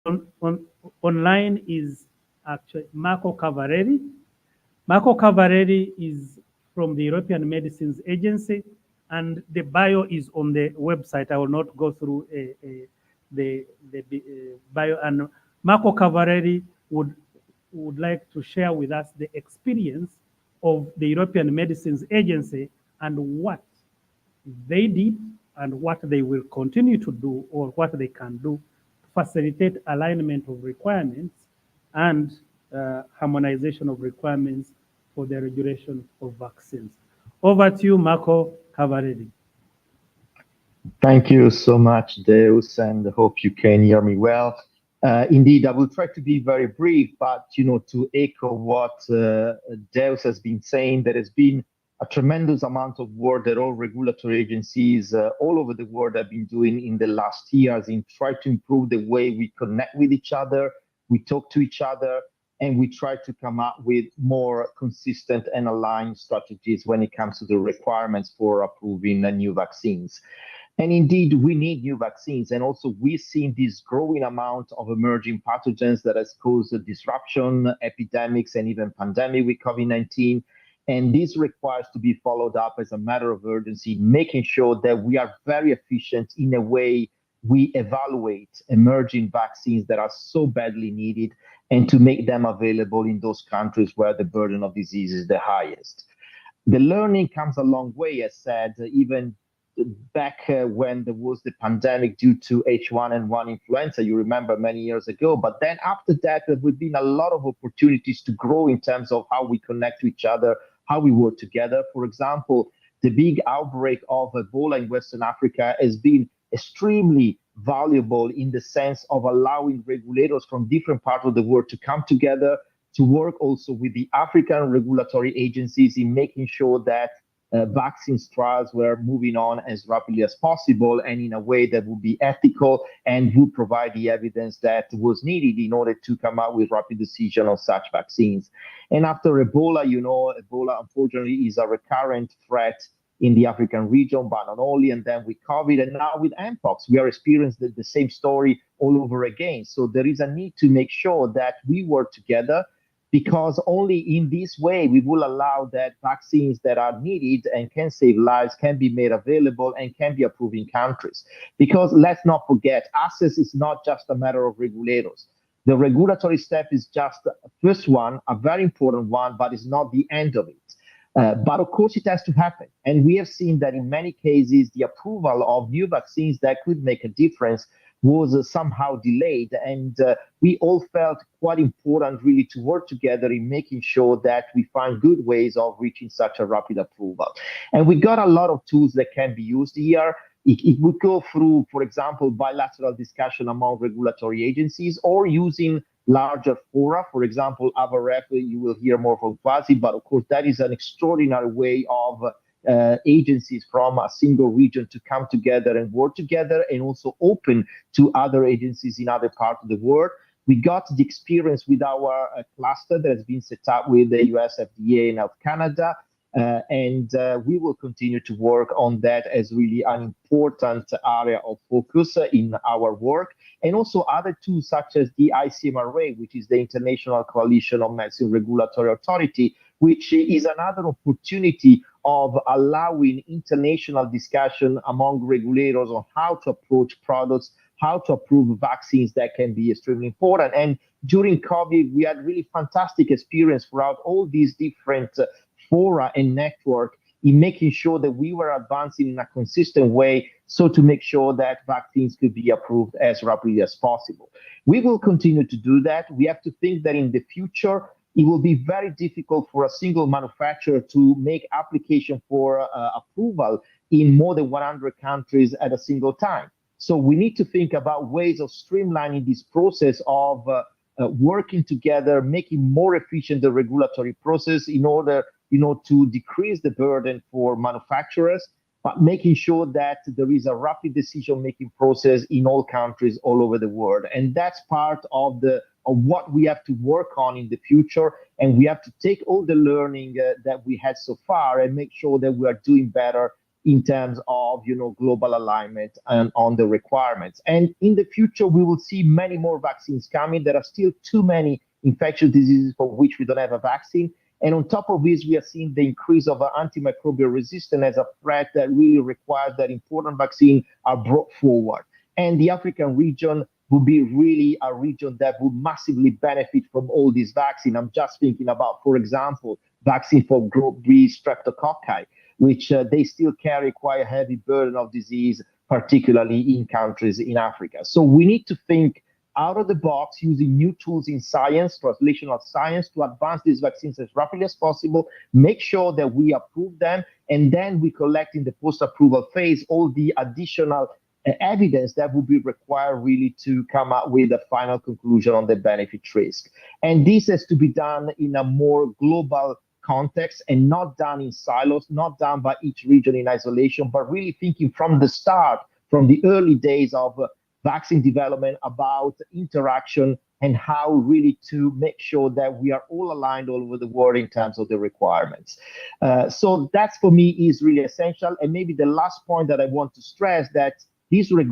online is actually Marco Cavaleri. Marco Cavaleri is from the European Medicines Agency, and the bio is on the website. I will not go through the bio. And Marco Cavaleri would like to share with us the experience of the European Medicines Agency and what they did and what they will continue to do or what they can do to facilitate alignment of requirements and harmonization of requirements for the regulation of vaccines. Over to you, Marco Cavaleri. Thank you so much, Deus, and I hope you can hear me well. Indeed, I will try to be very brief, but to echo what Deus has been saying, there has been a tremendous amount of work that all regulatory agencies all over the world have been doing in the last years in trying to improve the way we connect with each other, we talk to each other, and we try to come up with more consistent and aligned strategies when it comes to the requirements for approving new vaccines. And indeed, we need new vaccines. And also, we've seen this growing amount of emerging pathogens that has caused disruption, epidemics, and even pandemic with COVID-19. And this requires to be followed up as a matter of urgency, making sure that we are very efficient in the way we evaluate emerging vaccines that are so badly needed and to make them available in those countries where the burden of disease is the highest. The learning comes a long way, as said, even back when there was the pandemic due to H1N1 influenza, you remember many years ago. But then after that, there have been a lot of opportunities to grow in terms of how we connect to each other, how we work together. For example, the big outbreak of Ebola in Western Africa has been extremely valuable in the sense of allowing regulators from different parts of the world to come together to work also with the African regulatory agencies in making sure that vaccines trials were moving on as rapidly as possible and in a way that would be ethical and would provide the evidence that was needed in order to come out with rapid decision on such vaccines. And after Ebola, Ebola unfortunately is a recurrent threat in the African region, but not only, and then with COVID, and now with Mpox, we are experiencing the same story all over again. So there is a need to make sure that we work together, because only in this way we will allow that vaccines that are needed and can save lives can be made available and can be approved in countries. Because let's not forget, access is not just a matter of regulators. The regulatory step is just the first one, a very important one, but it's not the end of it. But of course, it has to happen. And we have seen that in many cases, the approval of new vaccines that could make a difference was somehow delayed. And we all felt quite important really to work together in making sure that we find good ways of reaching such a rapid approval. And we got a lot of tools that can be used here. It would go through, for example, bilateral discussion among regulatory agencies or using larger fora. For example, AVREP, you will hear more from Quasi, but of course, that is an extraordinary way of agencies from a single region to come together and work together and also open to other agencies in other parts of the world. We got the experience with our cluster that has been set up with the US FDA and Health Canada. And we will continue to work on that as really an important area of focus in our work. And also other tools such as the ICMRA, which is the International Coalition of Medicine Regulatory Authority, which is another opportunity of allowing international discussion among regulators on how to approach products, how to approve vaccines that can be extremely important. And during COVID, we had really fantastic experience throughout all these different fora and network in making sure that we were advancing in a consistent way, so to make sure that vaccines could be approved as rapidly as possible. We will continue to do that. We have to think that in the future, it will be very difficult for a single manufacturer to make application for approval in more than 100 countries at a single time. So we need to think about ways of streamlining this process of working together, making more efficient the regulatory process in order to decrease the burden for manufacturers, but making sure that there is a rapid decision-making process in all countries all over the world. And that's part of what we have to work on in the future. And we have to take all the learning that we had so far and make sure that we are doing better in terms of, global alignment and on the requirements. And in the future, we will see many more vaccines coming. There are still too many infectious diseases for which we don't have a vaccine. And on top of this, we are seeing the increase of antimicrobial resistance as a threat that really requires that important vaccines are brought forward. And the African region will be really a region that will massively benefit from all these vaccines. I'm just thinking about, for example, vaccine for group B streptococci, which they still carry quite a heavy burden of disease, particularly in countries in Africa. So we need to think out of the box using new tools in science, translational science, to advance these vaccines as rapidly as possible, make sure that we approve them, and then we collect in the post-approval phase all the additional evidence that would be required really to come up with a final conclusion on the benefit risk. And this has to be done in a more global context and not done in silos, not done by each region in isolation, but really thinking from the start, from the early days of vaccine development about interaction and how really to make sure that we are all aligned all over the world in terms of the requirements. So that's for me is really essential. And maybe the last point that I want to stress that these we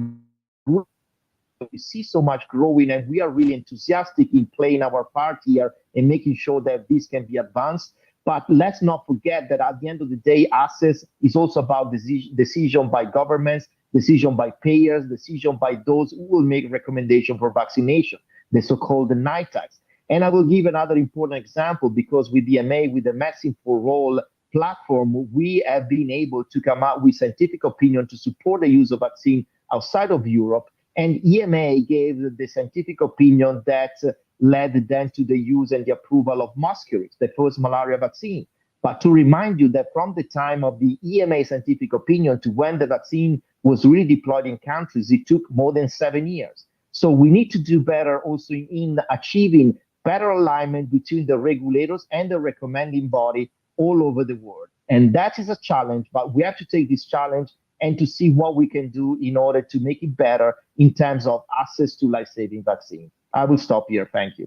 see so much growing, and we are really enthusiastic in playing our part here and making sure that this can be advanced. But let's not forget that at the end of the day, access is also about decision by governments, decision by payers, decision by those who will make recommendation for vaccination, the so-called NITAGs. And I will give another important example, because with the EMA, with the Medicine for All platform, we have been able to come out with scientific opinion to support the use of vaccine outside of Europe. And EMA gave the scientific opinion that led then to the use and the approval of Mosquirix, the first malaria vaccine. But to remind you that from the time of the EMA scientific opinion to when the vaccine was really deployed in countries, it took more than 7 years. So we need to do better also in achieving better alignment between the regulators and the recommending body all over the world. And that is a challenge, but we have to take this challenge and to see what we can do in order to make it better in terms of access to life-saving vaccines. I will stop here. Thank you.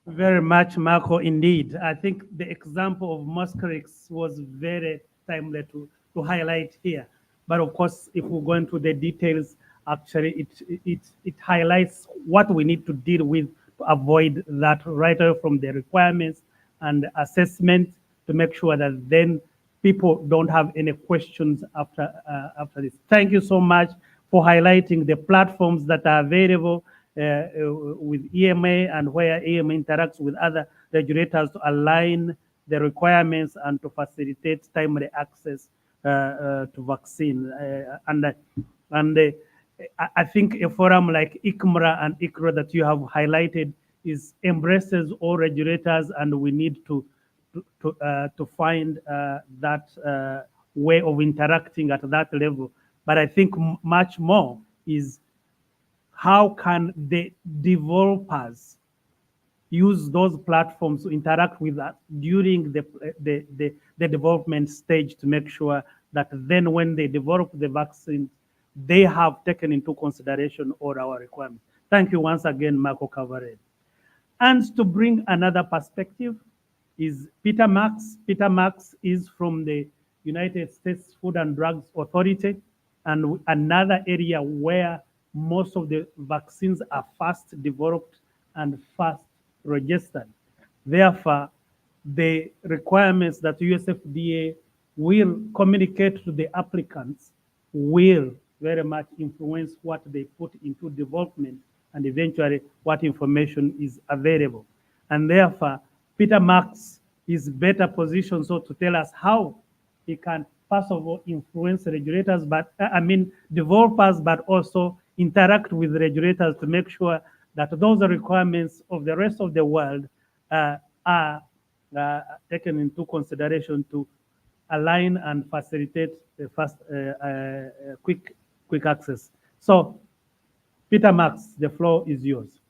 Very much, Marco, indeed. I think the example of Mosquirix was very timely to highlight here. But of course, if we go into the details, actually, it highlights what we need to deal with to avoid that right away from the requirements and assessment, to make sure that then people don't have any questions after this. Thank you so much for highlighting the platforms that are available with EMA and where EMA interacts with other regulators to align the requirements and to facilitate timely access to vaccine. I think a forum like ICMRA and ICRO that you have highlighted is embraces all regulators, and we need to find that way of interacting at that level. But I think much more is how can the developers use those platforms to interact with us during the development stage, to make sure that then when they develop the vaccine, they have taken into consideration all our requirements. Thank you once again, Marco Cavaleri. And to bring another perspective is Peter Marks. Peter Marks is from the United States Food and Drugs Authority, and another area where most of the vaccines are fast developed and fast registered. Therefore, the requirements that USFDA will communicate to the applicants will very much influence what they put into development and eventually what information is available. And therefore, Peter Marks is better positioned so to tell us how he can, first of all, influence regulators, but developers, but also interact with regulators to make sure that those requirements of the rest of the world are taken into consideration to align and facilitate the fast, quick access. So, Peter Marks, the floor is yours.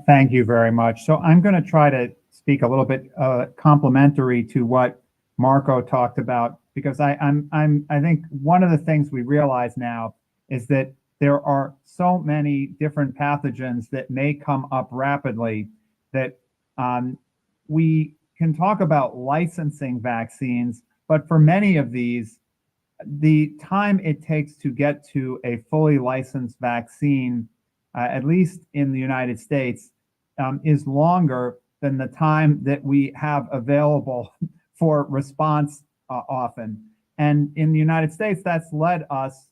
Thank you very much. So I'm going to try to speak a little bit complementary to what Marco talked about, because I think one of the things we realize now is that there are so many different pathogens that may come up rapidly that we can talk about licensing vaccines, but for many of these, the time it takes to get to a fully licensed vaccine, at least in the United States, is longer than the time that we have available for response often. And in the United States, that's led us,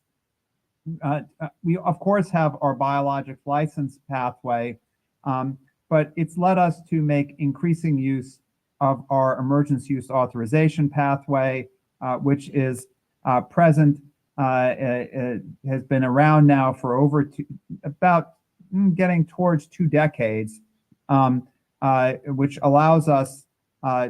we of course have our biologics license pathway, but it's led us to make increasing use of our emergency use authorization pathway, which is present, has been around now for over getting towards 2 decades, which allows us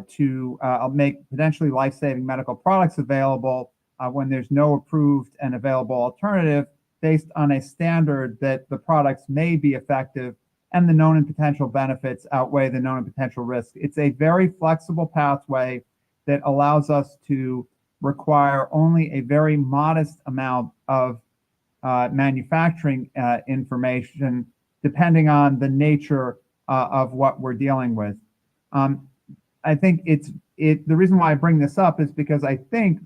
to make potentially life-saving medical products available when there's no approved and available alternative, based on a standard that the products may be effective and the known and potential benefits outweigh the known and potential risks. It's a very flexible pathway that allows us to require only a very modest amount of manufacturing information, depending on the nature of what we're dealing with. I think the reason why I bring this up is because I think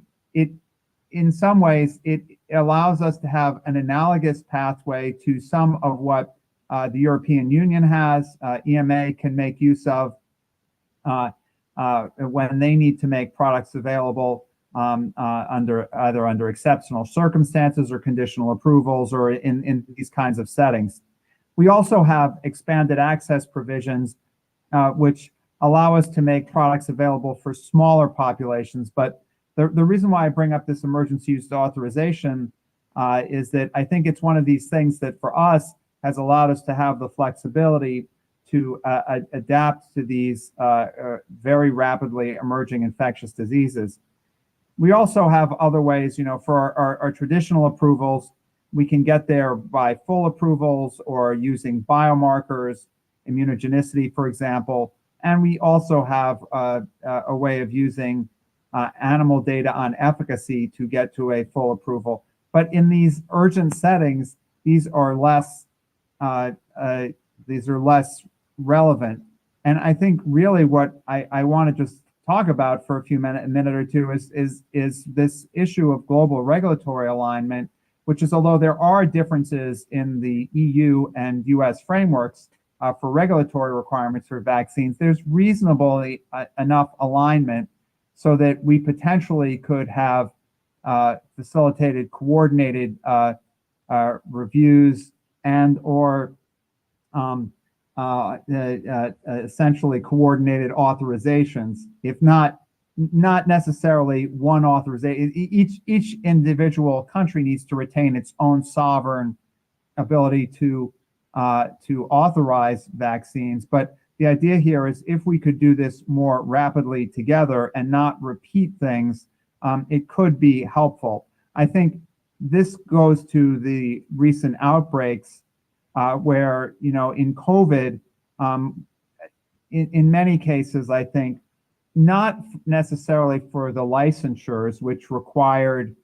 in some ways, it allows us to have an analogous pathway to some of what the European Union has. EMA can make use of when they need to make products available either under exceptional circumstances or conditional approvals, or in these kinds of settings. We also have expanded access provisions, which allow us to make products available for smaller populations. But the reason why I bring up this emergency use authorization is that I think it's one of these things that for us has allowed us to have the flexibility to adapt to these very rapidly emerging infectious diseases. We also have other ways, for our traditional approvals, we can get there by full approvals or using biomarkers, immunogenicity, for example. And we also have a way of using animal data on efficacy to get to a full approval. But in these urgent settings, these are less relevant. And I think really what I want to just talk about for a minute or two is this issue of global regulatory alignment, which is, although there are differences in the EU and US frameworks for regulatory requirements for vaccines, there's reasonably enough alignment so that we potentially could have facilitated, coordinated reviews and or essentially coordinated authorizations, if not necessarily one authorization. Each individual country needs to retain its own sovereign ability to authorize vaccines. But the idea here is, if we could do this more rapidly together and not repeat things, it could be helpful. I think this goes to the recent outbreaks where, in COVID, in many cases, I think, not necessarily for the licensures, which required,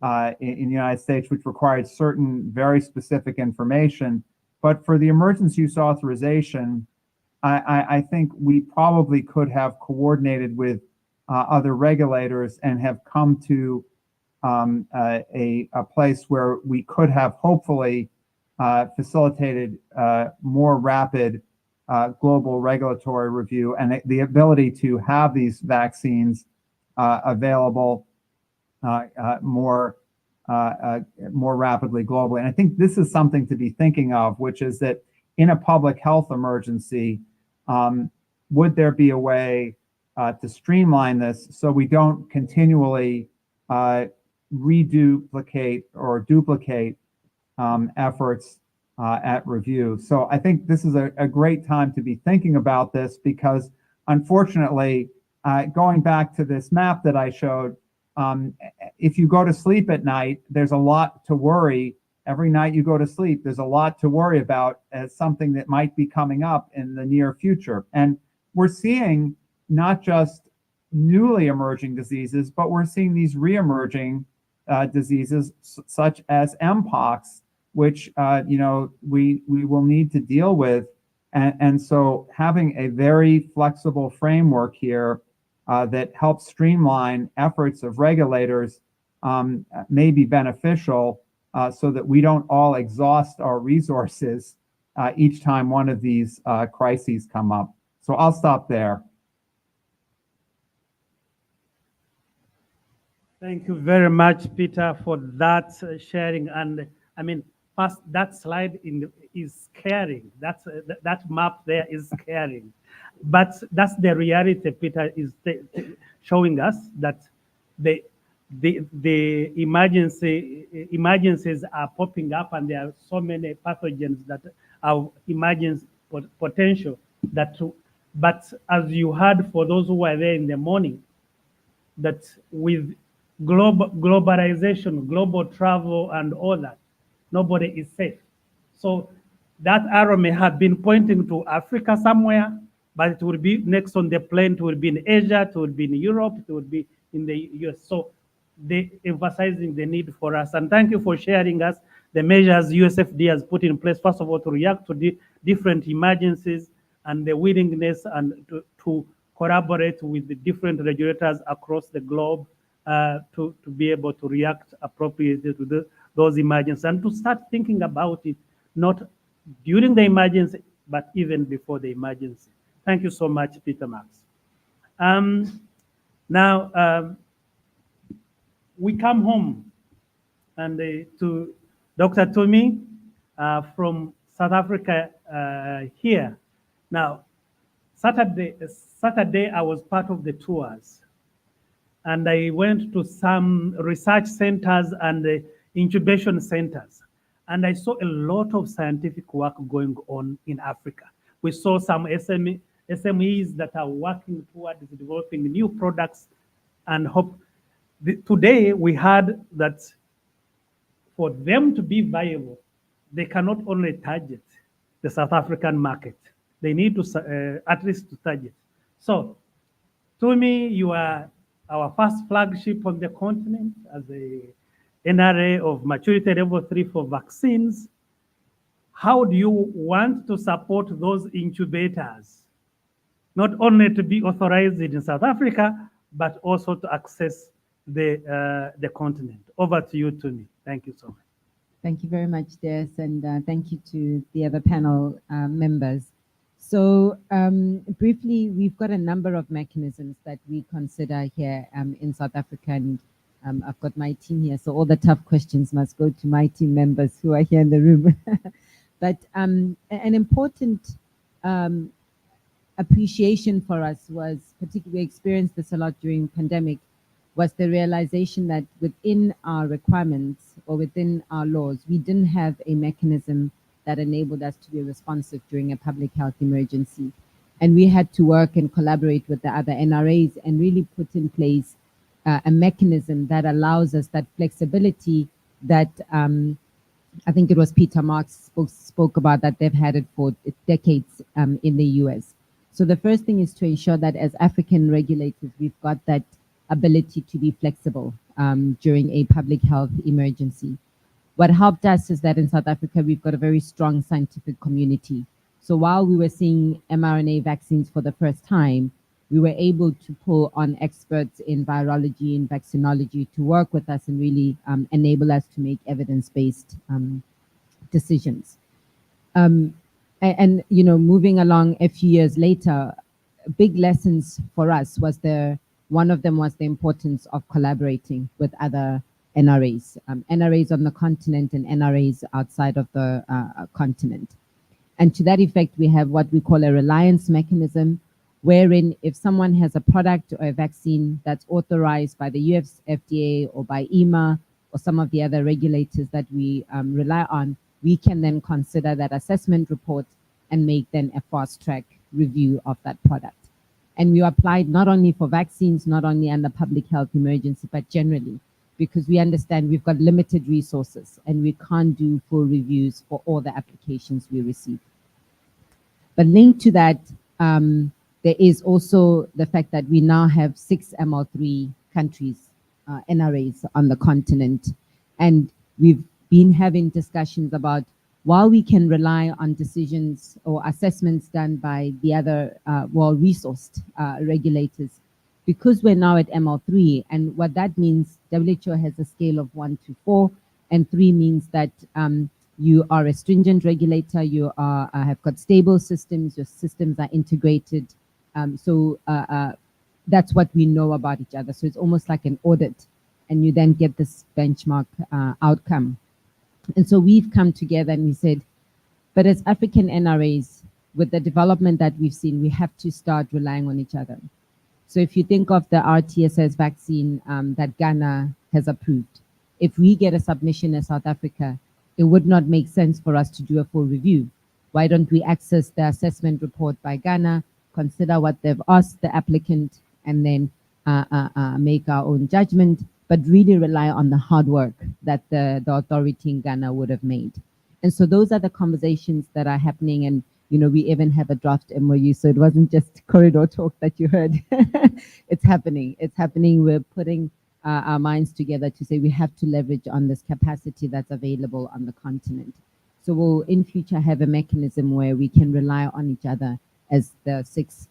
in the United States, which required certain very specific information, but for the emergency use authorization, I think we probably could have coordinated with other regulators and have come to a place where we could have hopefully facilitated more rapid global regulatory review and the ability to have these vaccines available more rapidly globally. And I think this is something to be thinking of, which is that in a public health emergency, would there be a way to streamline this so we don't continually reduplicate or duplicate efforts at review? So I think this is a great time to be thinking about this, because unfortunately, going back to this map that I showed, if you go to sleep at night, there's a lot to worry. Every night you go to sleep, there's a lot to worry about as something that might be coming up in the near future. And we're seeing not just newly emerging diseases, but we're seeing these re-emerging diseases such as Mpox, which we will need to deal with And so having a very flexible framework here that helps streamline efforts of regulators may be beneficial so that we don't all exhaust our resources each time one of these crises come up. So I'll stop there. Thank you very much, Peter, for that sharing. And I mean, first, that slide is scaring. That map there is scaring. But that's the reality Peter is showing us, that the emergencies are popping up, and there are so many pathogens that are emergency potential. But as you heard, for those who were there in the morning, that with globalization, global travel, and all that, nobody is safe. So that arrow may have been pointing to Africa somewhere, but it will be next on the plane. It will be in Asia, it will be in Europe, it will be in the US. So they emphasizing the need for us. And thank you for sharing us the measures USFD has put in place, first of all, to react to the different emergencies, and the willingness and to collaborate with the different regulators across the globe to be able to react appropriately to those emergencies, and to start thinking about it, not during the emergency, but even before the emergency. Thank you so much, Peter Max. Now, we come home and to Dr. Tumi from South Africa here. Now, Saturday I was part of the tours, and I went to some research centers and incubation centers, and I saw a lot of scientific work going on in Africa. We saw some SMEs that are working towards developing new products, and hope. Today we heard that for them to be viable, they cannot only target the South African market. They need to at least to target. So, to me, you are our first flagship on the continent as a NRA of maturity level 3 for vaccines. How do you want to support those incubators, not only to be authorized in South Africa, but also to access the continent? Over to you, Tumi. Thank you so much. Thank you very much, Deus, and thank you to the other panel members. So briefly, we've got a number of mechanisms that we consider here in South Africa, and I've got my team here, so all the tough questions must go to my team members who are here in the room. But an important appreciation for us was, particularly we experienced this a lot during pandemic, was the realization that within our requirements or within our laws, we didn't have a mechanism that enabled us to be responsive during a public health emergency. And we had to work and collaborate with the other NRAs and really put in place a mechanism that allows us that flexibility that I think it was Peter Marks spoke about, that they've had it for decades in the US. So the first thing is to ensure that as African regulators, we've got that ability to be flexible during a public health emergency. What helped us is that in South Africa, we've got a very strong scientific community. So while we were seeing mRNA vaccines for the first time, we were able to pull on experts in virology and vaccinology to work with us and really enable us to make evidence-based decisions. And you know, moving along a few years later, big lessons for us was one of them was the importance of collaborating with other NRAs, NRAs on the continent and NRAs outside of the continent. And to that effect, we have what we call a reliance mechanism, wherein if someone has a product or a vaccine that's authorized by the US FDA or by EMA or some of the other regulators that we rely on, we can then consider that assessment report and make then a fast track review of that product. And we applied not only for vaccines, not only under public health emergency, but generally, because we understand we've got limited resources and we can't do full reviews for all the applications we receive. But linked to that, there is also the fact that we now have 6 ML3 countries, NRAs on the continent. And we've been having discussions about while we can rely on decisions or assessments done by the other well-resourced regulators, because we're now at ML3, and what that means, WHO has a scale of 1 to 4, and 3 means that you are a stringent regulator, you have got stable systems, your systems are integrated. That's what we know about each other. So it's almost like an audit, and you then get this benchmark outcome. And so we've come together and we said, but as African NRAs, with the development that we've seen, we have to start relying on each other. So if you think of the RTSS vaccine that Ghana has approved, if we get a submission as South Africa, it would not make sense for us to do a full review. Why don't we access the assessment report by Ghana, consider what they've asked the applicant, and then make our own judgment, but really rely on the hard work that the authority in Ghana would have made. And so those are the conversations that are happening. And, we even have a draft MOU, so it wasn't just corridor talk that you heard. It's happening. It's happening. We're putting our minds together to say we have to leverage on this capacity that's available on the continent. So we'll in future have a mechanism where we can rely on each other as the 6,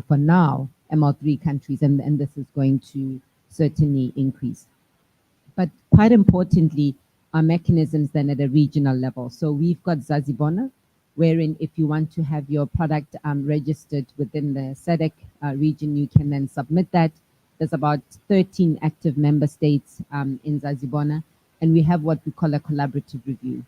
for now, ML3 countries, and this is going to certainly increase. But quite importantly, our mechanisms then at a regional level. So we've got Zazibona, wherein if you want to have your product registered within the SADC region, you can then submit that. There's about 13 active member states in Zazibona, and we have what we call a collaborative review.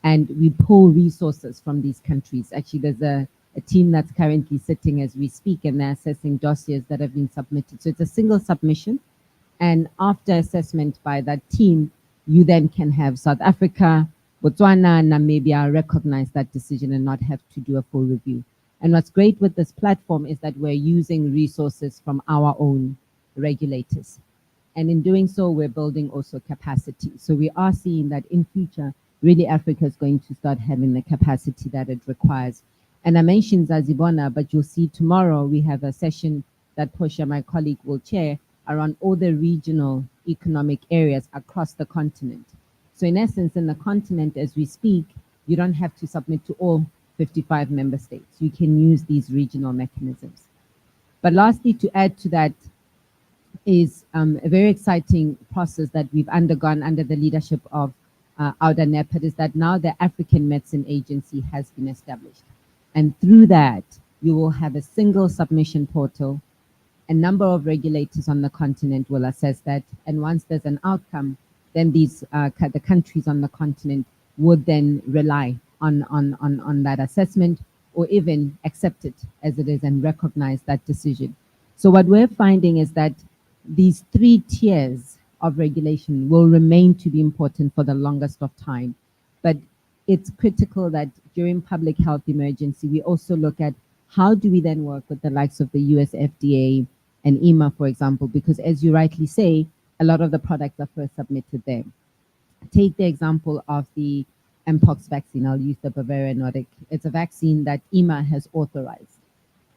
And we pull resources from these countries. Actually, there's a team that's currently sitting as we speak, and they're assessing dossiers that have been submitted. So it's a single submission. And after assessment by that team, you then can have South Africa, Botswana, and Namibia recognize that decision and not have to do a full review. And what's great with this platform is that we're using resources from our own regulators. And in doing so, we're building also capacity. So we are seeing that in future, really Africa is going to start having the capacity that it requires. And I mentioned Zazibona, but you'll see tomorrow we have a session that Portia, my colleague, will chair around all the regional economic areas across the continent. So in essence, in the continent, as we speak, you don't have to submit to all 55 member states. You can use these regional mechanisms. But lastly, to add to that is a very exciting process that we've undergone under the leadership of Auda Nepad, is that now the African Medicine Agency has been established. And through that, you will have a single submission portal. A number of regulators on the continent will assess that. And once there's an outcome, then these the countries on the continent would then rely on that assessment, or even accept it as it is and recognize that decision. So what we're finding is that these 3 tiers of regulation will remain to be important for the longest of time. But it's critical that during public health emergency, we also look at how do we then work with the likes of the US FDA and EMA, for example, because as you rightly say, a lot of the products are first submitted there. Take the example of the Mpox vaccine. I'll use the Bavaria Nordic. It's a vaccine that EMA has authorized.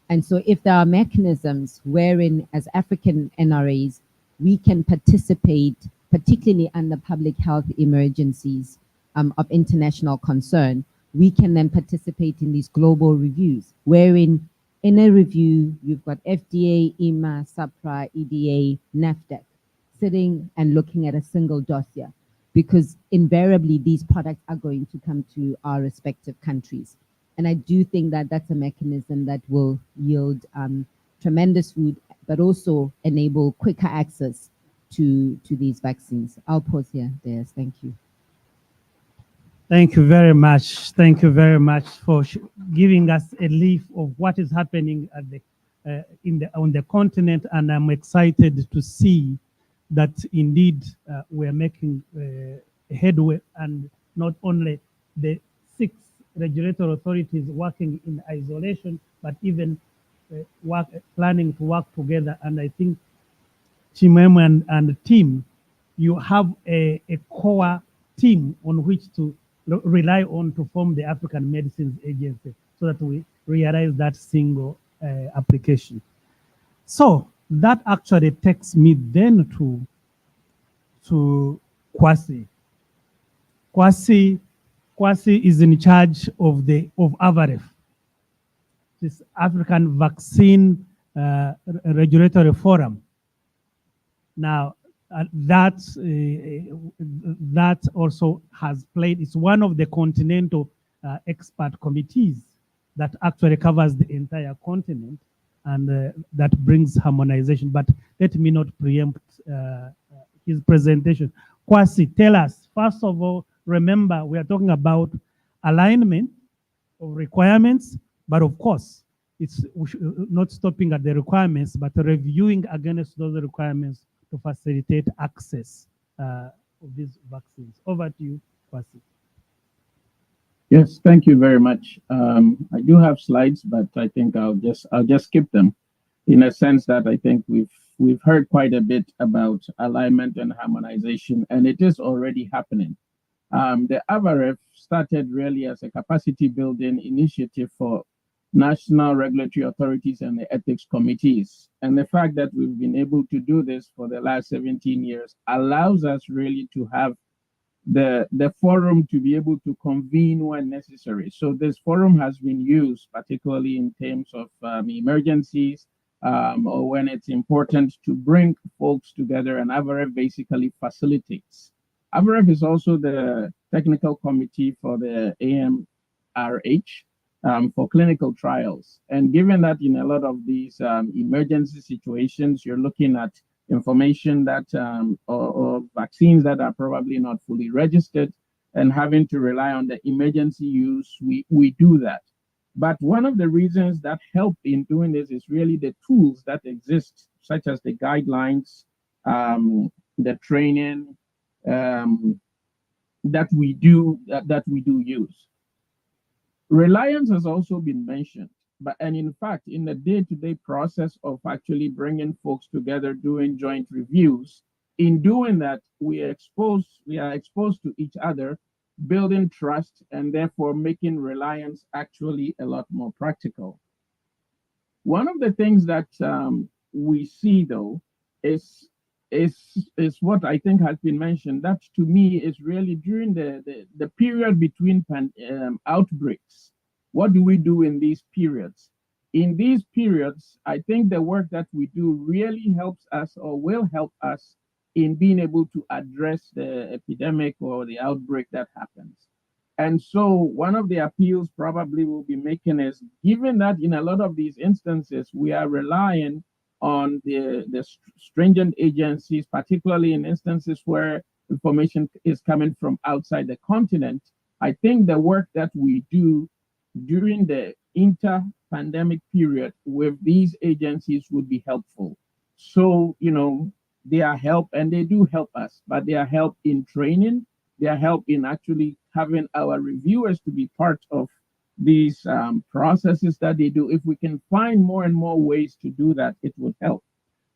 And so if there are mechanisms wherein as African NRAs, we can participate, particularly under public health emergencies of international concern, we can then participate in these global reviews, wherein in a review, you've got FDA, EMA, SAPRA, EDA, NAFDAC, sitting and looking at a single dossier, because invariably these products are going to come to our respective countries. And I do think that that's a mechanism that will yield tremendous food, but also enable quicker access to these vaccines. I'll pause here, Deus. Thank you. Thank you very much. Thank you very much for giving us a leaf of what is happening at on the continent, and I'm excited to see that indeed we're making headway, and not only the 6 regulatory authorities working in isolation, but even planning to work together. And I think Chimwemwe and the team, you have a core team on which to rely on to form the African Medicines Agency, so that we realize that single application. So that actually takes me then to Kwasi. Kwasi, Kwasi is in charge of AVAREF, this African Vaccine Regulatory Forum. Now, that also has played, it's one of the continental expert committees that actually covers the entire continent, and that brings harmonization. But let me not preempt his presentation. Kwasi, tell us, first of all, remember, we are talking about alignment of requirements, but of course, it's not stopping at the requirements, but reviewing against those requirements to facilitate access of these vaccines. Over to you, Kwasi. Yes, thank you very much. I do have slides, but I think I'll just skip them, in a sense that I think we've heard quite a bit about alignment and harmonization, and it is already happening. The AVAREF started really as a capacity building initiative for national regulatory authorities and the ethics committees. And the fact that we've been able to do this for the last 17 years allows us really to have the forum to be able to convene when necessary. So this forum has been used, particularly in terms of emergencies, or when it's important to bring folks together, and AVAREF basically facilitates. AVAREF is also the technical committee for the AMRH for clinical trials. And given that in a lot of these emergency situations, you're looking at information that or vaccines that are probably not fully registered and having to rely on the emergency use, we do that. But one of the reasons that help in doing this is really the tools that exist, such as the guidelines, the training that we do use. Reliance has also been mentioned, and in fact, in the day-to-day process of actually bringing folks together, doing joint reviews, in doing that, we are exposed to each other, building trust, and therefore making reliance actually a lot more practical. One of the things that we see, though, is what I think has been mentioned. That to me is really during the period between outbreaks. What do we do in these periods? In these periods, I think the work that we do really helps us, or will help us, in being able to address the epidemic or the outbreak that happens. And so one of the appeals probably we'll be making is, given that in a lot of these instances, we are relying on the stringent agencies, particularly in instances where information is coming from outside the continent, I think the work that we do during the inter-pandemic period with these agencies would be helpful. So, they are help, and they do help us, but they are help in training, they are help in actually having our reviewers to be part of these processes that they do. If we can find more and more ways to do that, it would help.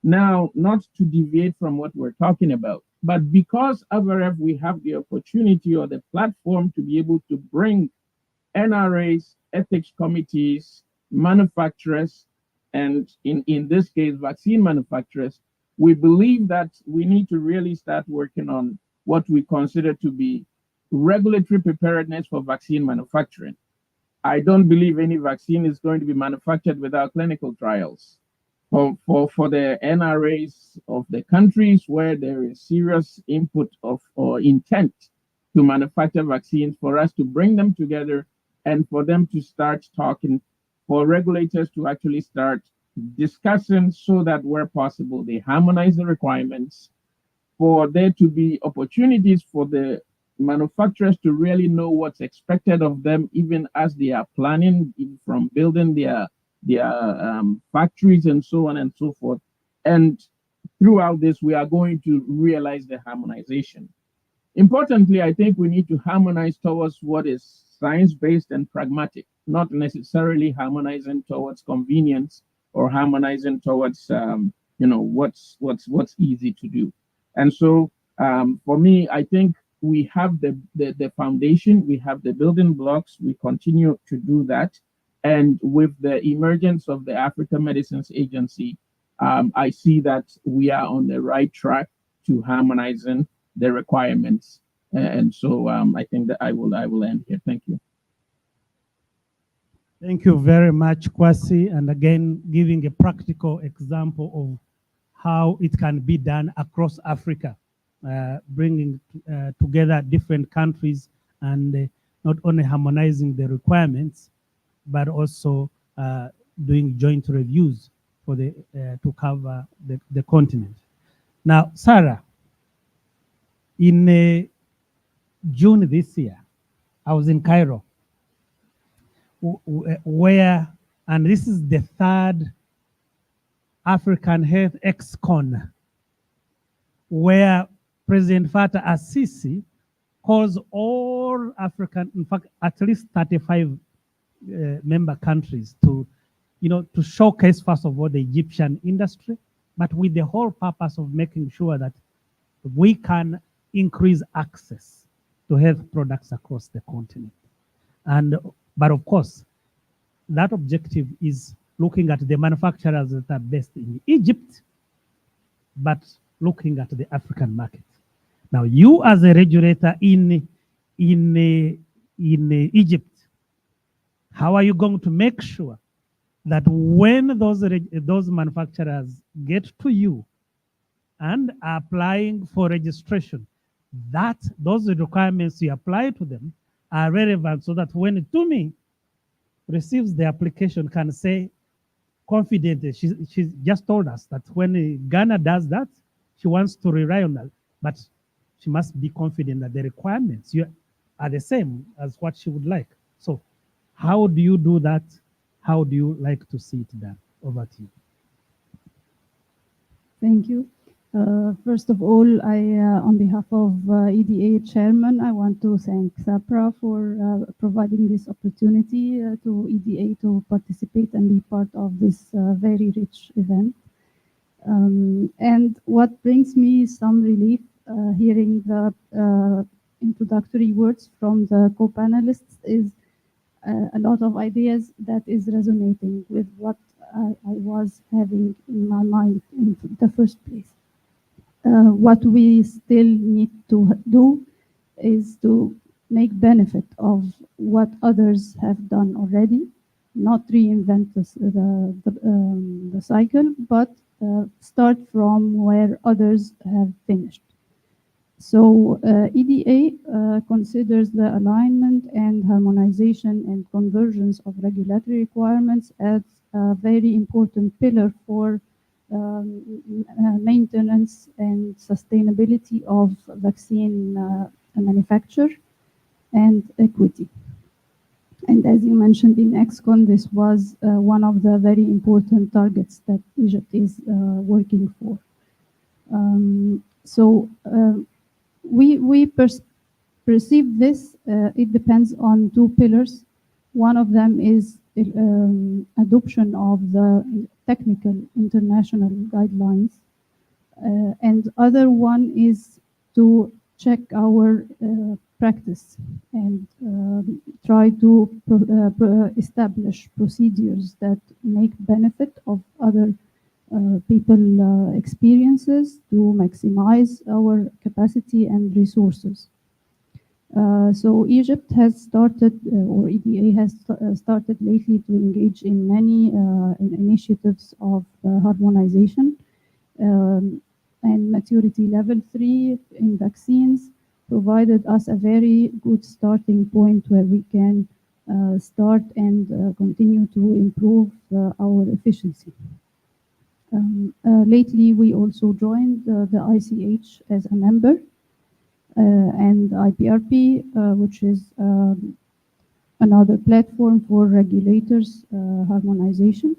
Now, not to deviate from what we're talking about, but because AVAREF, we have the opportunity or the platform to be able to bring NRAs, ethics committees, manufacturers, and in this case, vaccine manufacturers, we believe that we need to really start working on what we consider to be regulatory preparedness for vaccine manufacturing. I don't believe any vaccine is going to be manufactured without clinical trials. For the NRAs of the countries where there is serious input or intent to manufacture vaccines, for us to bring them together and for them to start talking, for regulators to actually start discussing, so that where possible, they harmonize the requirements, for there to be opportunities for the manufacturers to really know what's expected of them, even as they are planning from building their factories and so on and so forth. And throughout this, we are going to realize the harmonization. Importantly, I think we need to harmonize towards what is science-based and pragmatic, not necessarily harmonizing towards convenience or harmonizing towards what's easy to do. And so for me, I think we have the foundation, we have the building blocks, we continue to do that. And with the emergence of the African Medicines Agency, I see that we are on the right track to harmonizing the requirements. And so I think that I will end here. Thank you. Thank you very much, Kwasi, and again, giving a practical example of how it can be done across Africa, bringing together different countries and not only harmonizing the requirements, but also doing joint reviews for the to cover the continent. Now, Sarah, in June this year, I was in Cairo, where, and this is the third African Health ExCon, where President Fattah al-Sisi calls all African, in fact, at least 35 member countries to, to showcase, first of all, the Egyptian industry, but with the whole purpose of making sure that we can increase access to health products across the continent. But of course, that objective is looking at the manufacturers that are based in Egypt, but looking at the African market. Now, you as a regulator in Egypt, how are you going to make sure that when those manufacturers get to you and are applying for registration, that those requirements you apply to them are relevant, so that when TUMI receives the application, can say confidently, she's just told us that when Ghana does that, she wants to rely on that, but she must be confident that the requirements are the same as what she would like. So how do you do that? How do you like to see it done? Over to you. Thank you. First of all, on behalf of EDA Chairman, I want to thank SAPRA for providing this opportunity to EDA to participate and be part of this very rich event. And what brings me some relief hearing the introductory words from the co-panelists is a lot of ideas that is resonating with what I was having in my mind in the first place. What we still need to do is to make benefit of what others have done already, not reinvent the cycle, but start from where others have finished. So EDA considers the alignment and harmonization and convergence of regulatory requirements as a very important pillar for maintenance and sustainability of vaccine manufacture and equity. And as you mentioned in ExCon, this was one of the very important targets that Egypt is working for. We perceive this, it depends on two pillars. One of them is adoption of the technical international guidelines. And other one is to check our practice and try to establish procedures that make benefit of other people experiences to maximize our capacity and resources. So Egypt has started, or EDA has started lately to engage in many initiatives of harmonization and maturity level 3 in vaccines provided us a very good starting point where we can start and continue to improve our efficiency. Lately, we also joined the ICH as a member and IPRP, which is another platform for regulators harmonization.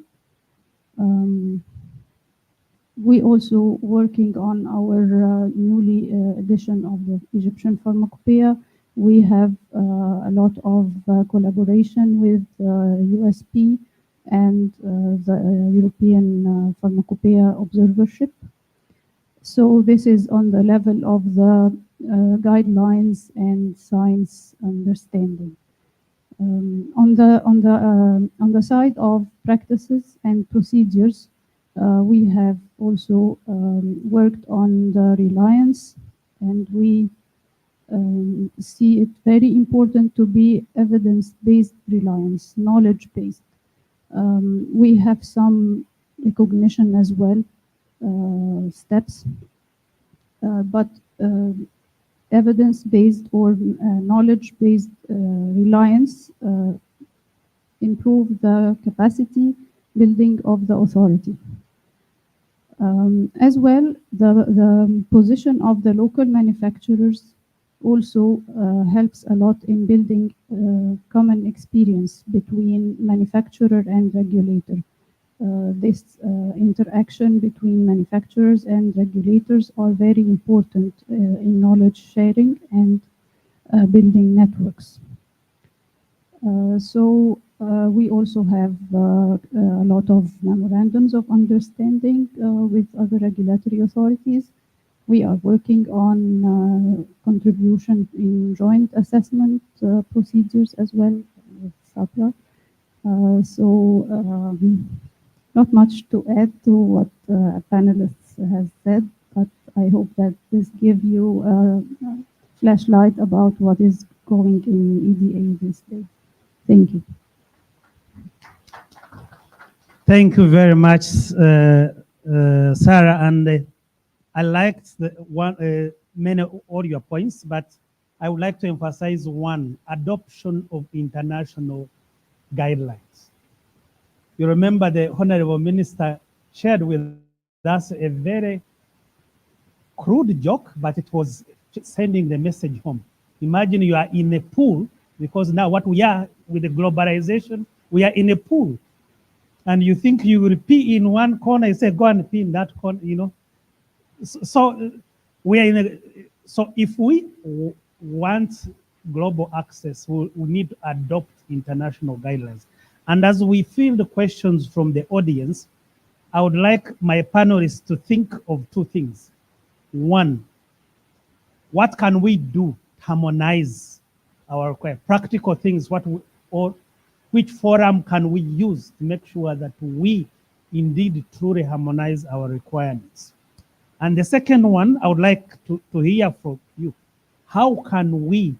We also working on our newly edition of the Egyptian Pharmacopoeia. We have a lot of collaboration with USP and the European Pharmacopoeia Observership. So this is on the level of the guidelines and science understanding. On the side of practices and procedures, we have also worked on the reliance, and we see it very important to be evidence-based reliance, knowledge-based. We have some recognition as well, steps, but evidence-based or knowledge-based reliance improve the capacity building of the authority. As well, the position of the local manufacturers also helps a lot in building common experience between manufacturer and regulator. This interaction between manufacturers and regulators are very important in knowledge sharing and building networks. We also have a lot of memorandums of understanding with other regulatory authorities. We are working on contribution in joint assessment procedures as well with SAPRA. Not much to add to what panelists have said, but I hope that this gives you a flashlight about what is going in EDA these days. Thank you. Thank you very much, Sarah. And I liked many of your points, but I would like to emphasize one: adoption of international guidelines. You remember the Honorable Minister shared with us a very crude joke, but it was sending the message home. Imagine you are in a pool, because now what we are with the globalization, we are in a pool. And you think you will pee in one corner, you say, go and pee in that corner, you know. So we are in a, so if we want global access, we need to adopt international guidelines. And as we field the questions from the audience, I would like my panelists to think of two things. One, what can we do to harmonize our practical things? Or which forum can we use to make sure that we indeed truly harmonize our requirements? And the second one, I would like to hear from you. How can we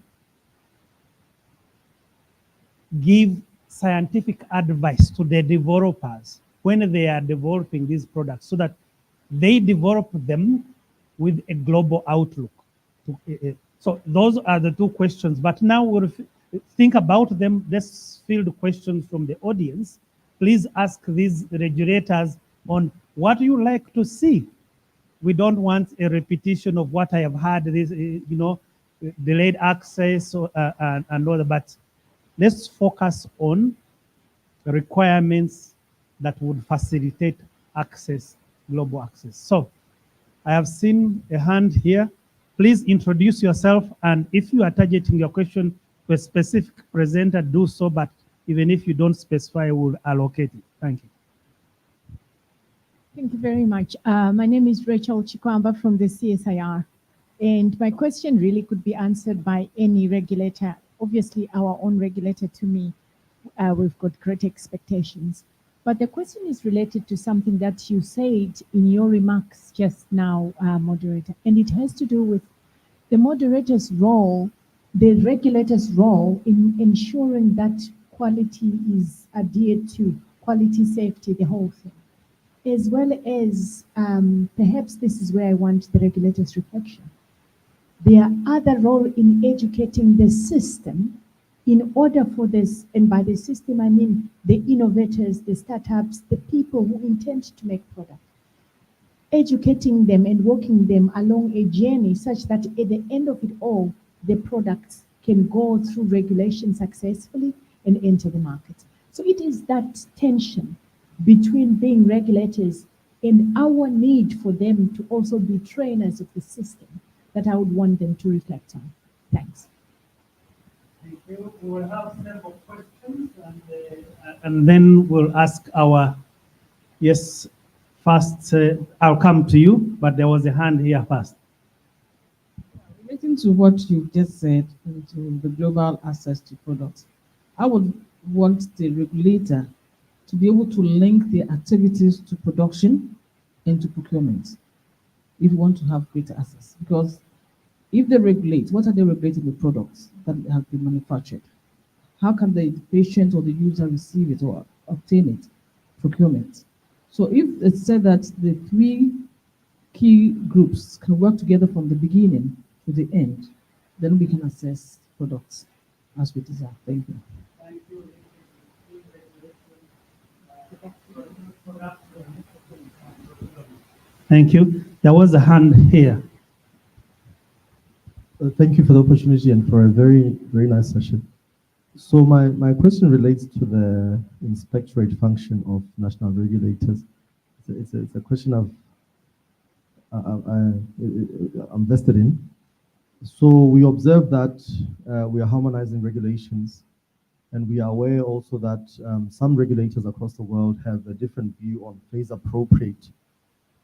give scientific advice to the developers when they are developing these products so that they develop them with a global outlook? So those are the two questions, but now we'll think about them. Let's field questions from the audience. Please ask these regulators on what you like to see. We don't want a repetition of what I have had, this, you know, delayed access and all that, but let's focus on the requirements that would facilitate access, global access. So I have seen a hand here. Please introduce yourself, and if you are targeting your question to a specific presenter, do so, but even if you don't specify, we'll allocate it. Thank you. Thank you very much. My name is Rachel Chikwamba from the CSIR, and my question really could be answered by any regulator. Obviously, our own regulator, to me, we've got great expectations. But the question is related to something that you said in your remarks just now, moderator, and it has to do with the moderator's role, the regulator's role in ensuring that quality is adhered to, quality, safety, the whole thing. As well as, perhaps this is where I want the regulator's reflection. Their other role in educating the system in order for this, and by the system I mean the innovators, the startups, the people who intend to make products, educating them and walking them along a journey such that at the end of it all, the products can go through regulation successfully and enter the market. So it is that tension between being regulators and our need for them to also be trainers of the system that I would want them to reflect on. Thanks. Thank you. We will have several questions, and then we'll ask our, yes, first, I'll come to you, but there was a hand here first. Relating to what you just said, to the global access to products, I would want the regulator to be able to link the activities to production and to procurement if you want to have greater access. Because If they regulate, what are they regulating? The products that have been manufactured. How can the patient or the user receive it or obtain it? Procurement. So if it's said that the three key groups can work together from the beginning to the end, then we can assess products as we deserve. Thank you. Thank you. There was a hand here. Thank you for the opportunity and for a very, very nice session. So my question relates to the inspectorate function of national regulators. It's a question I'm vested in. So we observe that we are harmonizing regulations, and we are aware also that some regulators across the world have a different view on phase-appropriate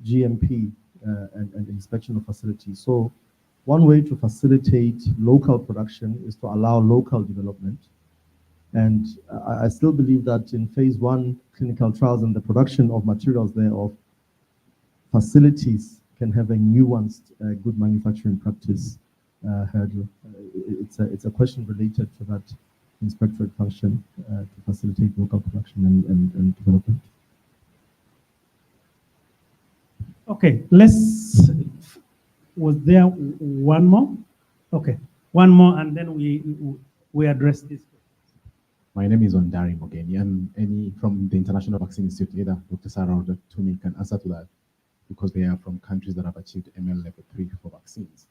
GMP and inspection of facilities. So one way to facilitate local production is to allow local development. And I still believe that in phase 1 clinical trials and the production of materials thereof, facilities can have a nuanced good manufacturing practice hurdle. It's a question related to that inspectorate function to facilitate local production and development. Okay, was there one more? Okay, one more, and then we address this. My name is Ondari Mogeni, and from the International Vaccine Institute, either Dr. Sarah or Dr. Tumi can answer to that, because they are from countries that have achieved ML level 3 for vaccines.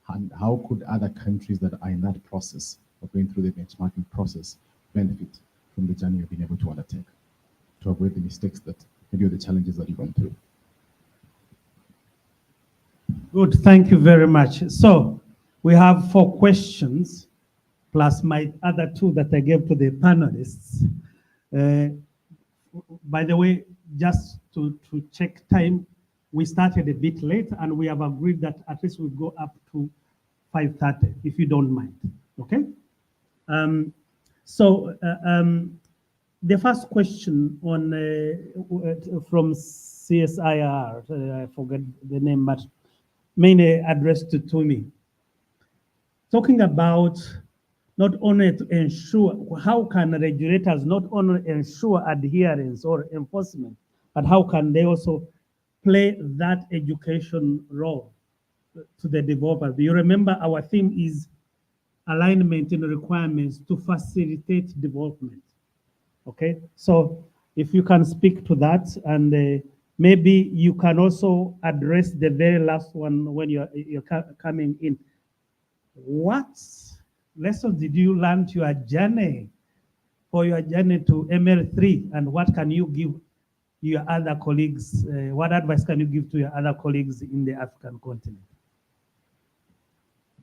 And how could other countries that are in that process of going through the benchmarking process benefit from the journey you've been able to undertake to avoid the mistakes that maybe the challenges that you've gone through? Good, thank you very much. So we have 4 questions, plus my other 2 that I gave to the panelists. By the way, just to check time, we started a bit late, and we have agreed that at least we go up to 5:30, if you don't mind, okay? The first question on from CSIR, I forget the name, but mainly addressed to me. Talking about not only to ensure, how can regulators not only ensure adherence or enforcement, but how can they also play that education role to the developer? You remember our theme is alignment in requirements to facilitate development. Okay, so if you can speak to that, and maybe you can also address the very last one when you're coming in. What lessons did you learn to your journey, for your journey to ML3, and what can you give your other colleagues, what advice can you give to your other colleagues in the African continent?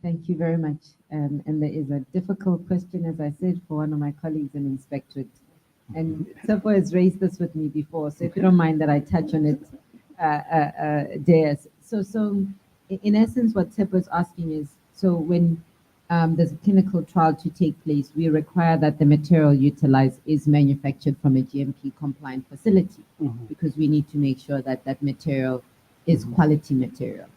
Thank you very much. And there is a difficult question, as I said, for one of my colleagues in Inspectorate. And Sepo has raised this with me before, so if you don't mind that I touch on it, Deus. So in essence, what Sepo is asking is, so when there's a clinical trial to take place, we require that the material utilized is manufactured from a GMP compliant facility, because we need to make sure that that material is quality material.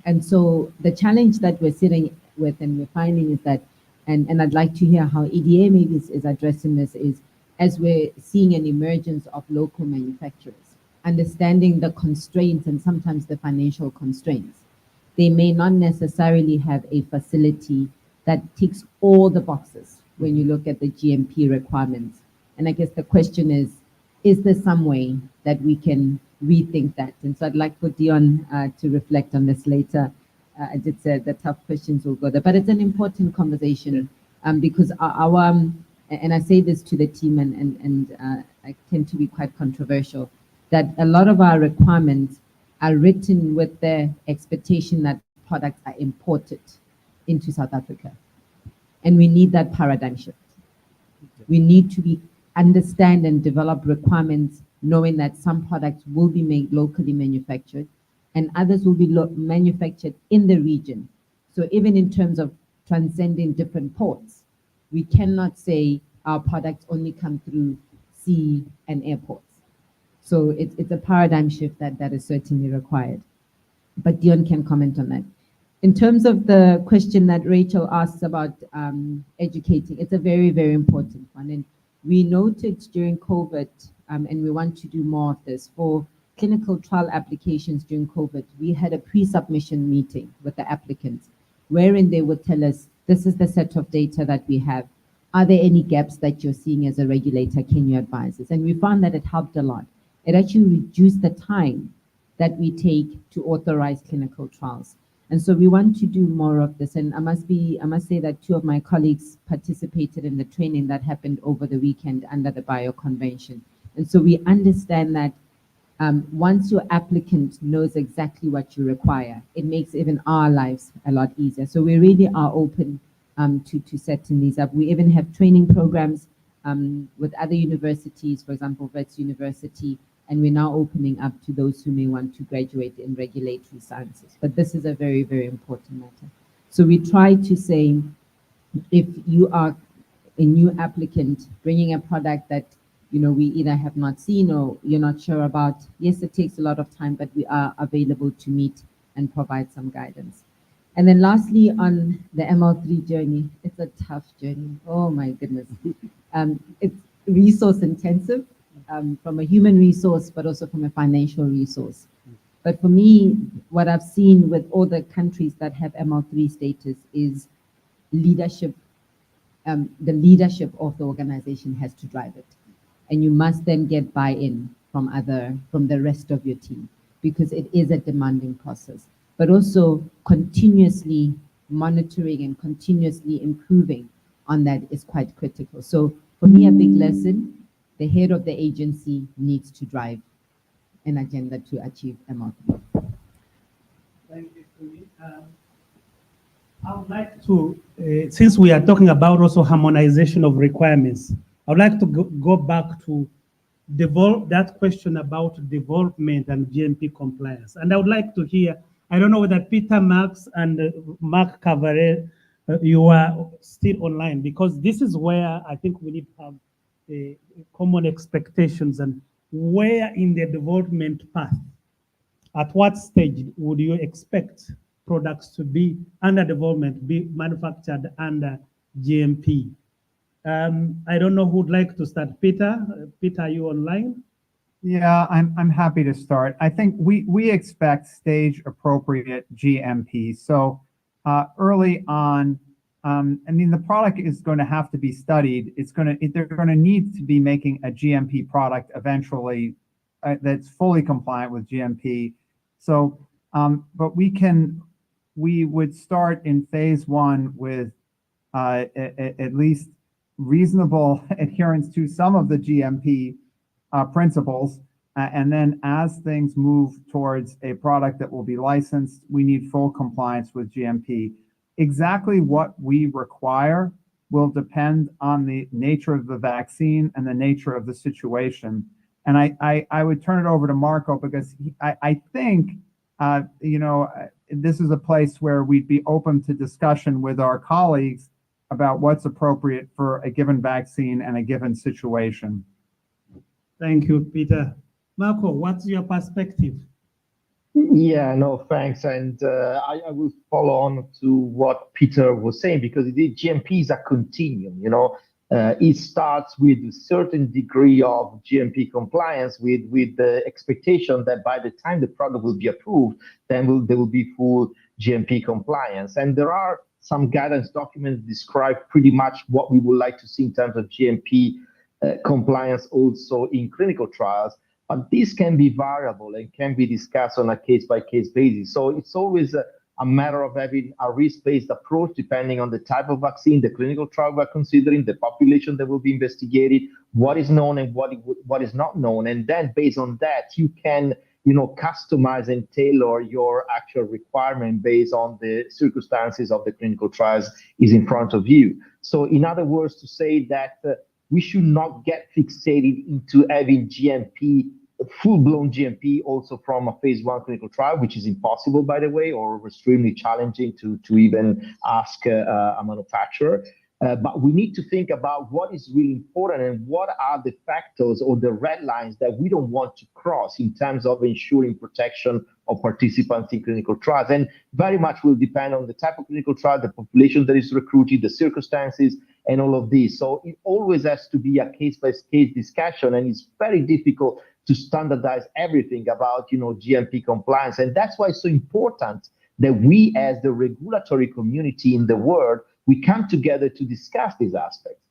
And so the challenge that we're sitting with and we're finding is that, and I'd like to hear how EDA maybe is addressing this, is as we're seeing an emergence of local manufacturers, understanding the constraints and sometimes the financial constraints. They may not necessarily have a facility that ticks all the boxes when you look at the GMP requirements. And I guess the question is there some way that we can rethink that? And so I'd like for Dion to reflect on this later. I did say the tough questions will go there, but it's an important conversation because our and I say this to the team, and I tend to be quite controversial, that a lot of our requirements are written with the expectation that products are imported into South Africa. And we need that paradigm shift. We need to understand and develop requirements knowing that some products will be made locally manufactured and others will be manufactured in the region. So even in terms of transcending different ports, we cannot say our products only come through sea and airports. So it's a paradigm shift that is certainly required. But Dion can comment on that. In terms of the question that Rachel asks about educating, it's a very, very important one. And we noted during COVID, and we want to do more of this, for clinical trial applications during COVID, we had a pre-submission meeting with the applicants, wherein they would tell us, this is the set of data that we have. Are there any gaps that you're seeing as a regulator? Can you advise us? And we found that it helped a lot. It actually reduced the time that we take to authorize clinical trials. And so we want to do more of this. And I must say that 2 of my colleagues participated in the training that happened over the weekend under the Bio Convention. And so we understand that once your applicant knows exactly what you require, it makes even our lives a lot easier. So we really are open to setting these up. We even have training programs with other universities, for example, Wits University, and we're now opening up to those who may want to graduate in regulatory sciences. But this is a very, very important matter. So we try to say, if you are a new applicant bringing a product that we either have not seen or you're not sure about, yes, it takes a lot of time, but we are available to meet and provide some guidance. And then lastly, on the ML3 journey, it's a tough journey. Oh my goodness. It's resource intensive from a human resource, but also from a financial resource. But for me, what I've seen with all the countries that have ML3 status is leadership. The leadership of the organization has to drive it. And you must then get buy-in from the rest of your team, because it is a demanding process. But also continuously monitoring and continuously improving on that is quite critical. So for me, a big lesson, the head of the agency needs to drive an agenda to achieve ML3. Thank you, Tumi. I would like to, since we are talking about also harmonization of requirements, I would like to go back to that question about development and GMP compliance. And I would like to hear, I don't know whether Peter Marks and Mark Cavaleri, you are still online, because this is where I think we need to have common expectations, and where in the development path, at what stage would you expect products to be under development, be manufactured under GMP? I don't know who would like to start. Peter, are you online? Yeah, I'm happy to start. I think we expect stage appropriate GMP. So early on, I mean, the product is going to have to be studied. They're going to need to be making a GMP product eventually that's fully compliant with GMP. So, but we would start in phase 1 with at least reasonable adherence to some of the GMP principles. And then as things move towards a product that will be licensed, we need full compliance with GMP. Exactly what we require will depend on the nature of the vaccine and the nature of the situation. And I would turn it over to Marco, because I think, this is a place where we'd be open to discussion with our colleagues about what's appropriate for a given vaccine and a given situation. Thank you, Peter. Marco, what's your perspective? Yeah, no, thanks. And I will follow on to what Peter was saying, because indeed GMP is a continuum, it starts with a certain degree of GMP compliance with the expectation that by the time the product will be approved, then there will be full GMP compliance. And there are some guidance documents describe pretty much what we would like to see in terms of GMP compliance also in clinical trials. But this can be variable and can be discussed on a case-by-case basis. So it's always a matter of having a risk-based approach depending on the type of vaccine, the clinical trial we're considering, the population that will be investigated, what is known and what is not known. And then based on that, you can customize and tailor your actual requirement based on the circumstances of the clinical trials is in front of you. So in other words, to say that we should not get fixated into having GMP, full-blown GMP also from a phase 1 clinical trial, which is impossible, by the way, or extremely challenging to even ask a manufacturer. But we need to think about what is really important and what are the factors or the red lines that we don't want to cross in terms of ensuring protection of participants in clinical trials. And very much will depend on the type of clinical trial, the population that is recruited, the circumstances, and all of this. So it always has to be a case-by-case discussion, and it's very difficult to standardize everything about, GMP compliance. And that's why it's so important that we, as the regulatory community in the world, we come together to discuss these aspects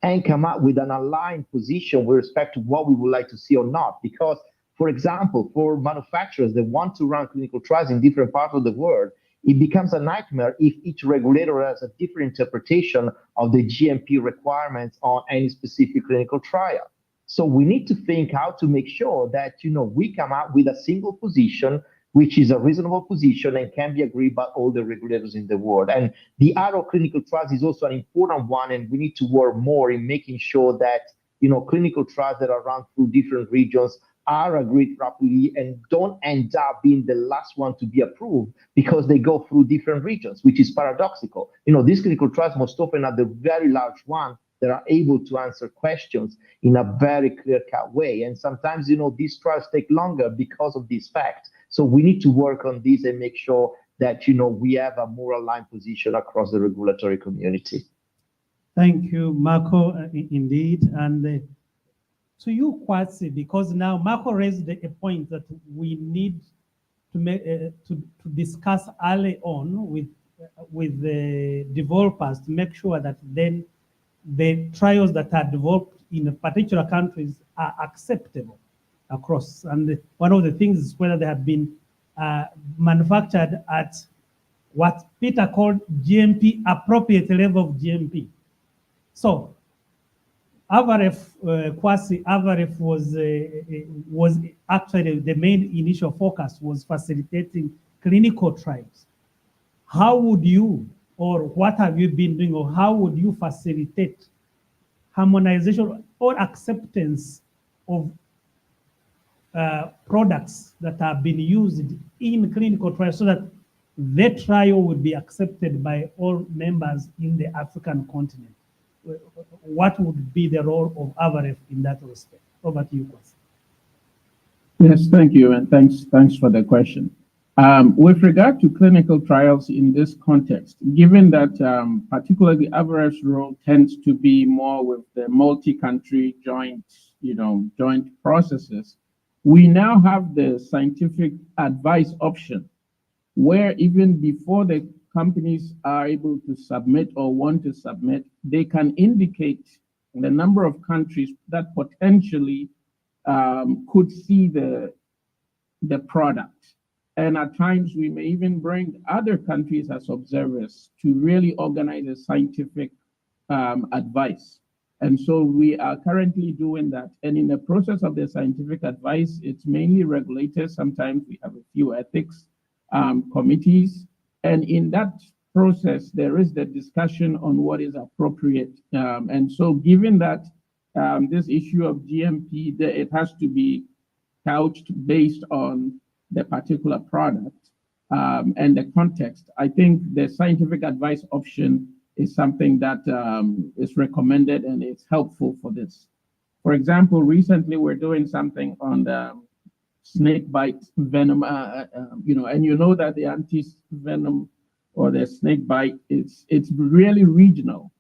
and come up with an aligned position with respect to what we would like to see or not. Because, for example, for manufacturers that want to run clinical trials in different parts of the world, it becomes a nightmare if each regulator has a different interpretation of the GMP requirements on any specific clinical trial. So we need to think how to make sure that, we come up with a single position which is a reasonable position and can be agreed by all the regulators in the world. And the art of clinical trials is also an important one, and we need to work more in making sure that, clinical trials that are run through different regions are agreed properly and don't end up being the last one to be approved because they go through different regions, which is paradoxical. These clinical trials most often are the very large ones that are able to answer questions in a very clear-cut way. And sometimes, these trials take longer because of these facts. So we need to work on this and make sure that, we have a more aligned position across the regulatory community. Thank you, Marco, indeed. And to you, Kwasi, because now Marco raised a point that we need to make to discuss early on with the developers to make sure that then the trials that are developed in particular countries are acceptable across. And one of the things is whether they have been manufactured at what Peter called GMP, appropriate level of GMP. So Kwasi Avaref was actually the main initial focus was facilitating clinical trials. How would you, or what have you been doing, or how would you facilitate harmonization or acceptance of products that have been used in clinical trials so that the trial would be accepted by all members in the African continent? What would be the role of Avaref in that respect? Over to you, Kwasi. Yes, thank you, and thanks for the question. With regard to clinical trials in this context, given that particularly Avaref's role tends to be more with the multi-country joint processes, we now have the scientific advice option, where even before the companies are able to submit or want to submit, they can indicate the number of countries that potentially could see the product. And at times we may even bring other countries as observers to really organize a scientific advice. And so we are currently doing that. And in the process of the scientific advice, it's mainly regulators. Sometimes we have a few ethics committees. And in that process, there is the discussion on what is appropriate. And so given that this issue of GMP, it has to be couched based on the particular product and the context, I think the scientific advice option is something that is recommended and it's helpful for this. For example, recently we're doing something on the snake bite venom, and that the anti-venom or the snake bite, it's really regional,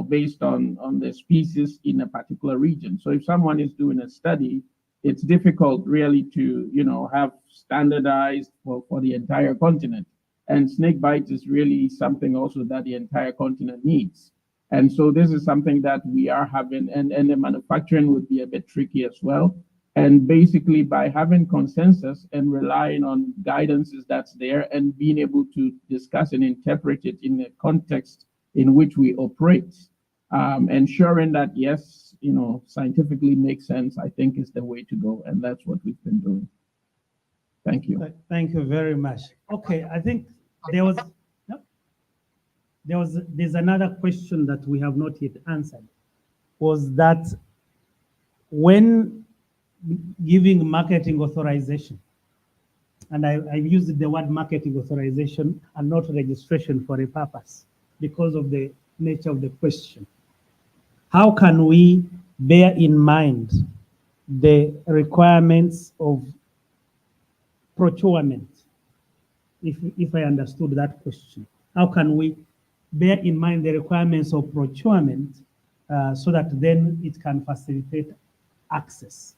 based on the species in a particular region. So if someone is doing a study, it's difficult really to, have standardized for the entire continent. And snake bite is really something also that the entire continent needs. And so this is something that we are having, and the manufacturing would be a bit tricky as well. And basically by having consensus and relying on guidances that's there and being able to discuss and interpret it in the context in which we operate, ensuring that, yes, scientifically makes sense, I think is the way to go. And that's what we've been doing. Thank you. Thank you very much. Okay, I think there's another question that we have not yet answered, was that when giving marketing authorization, and I used the word marketing authorization and not registration for a purpose because of the nature of the question. How can we bear in mind the requirements of procurement? If I understood that question, how can we bear in mind the requirements of procurement so that then it can facilitate access?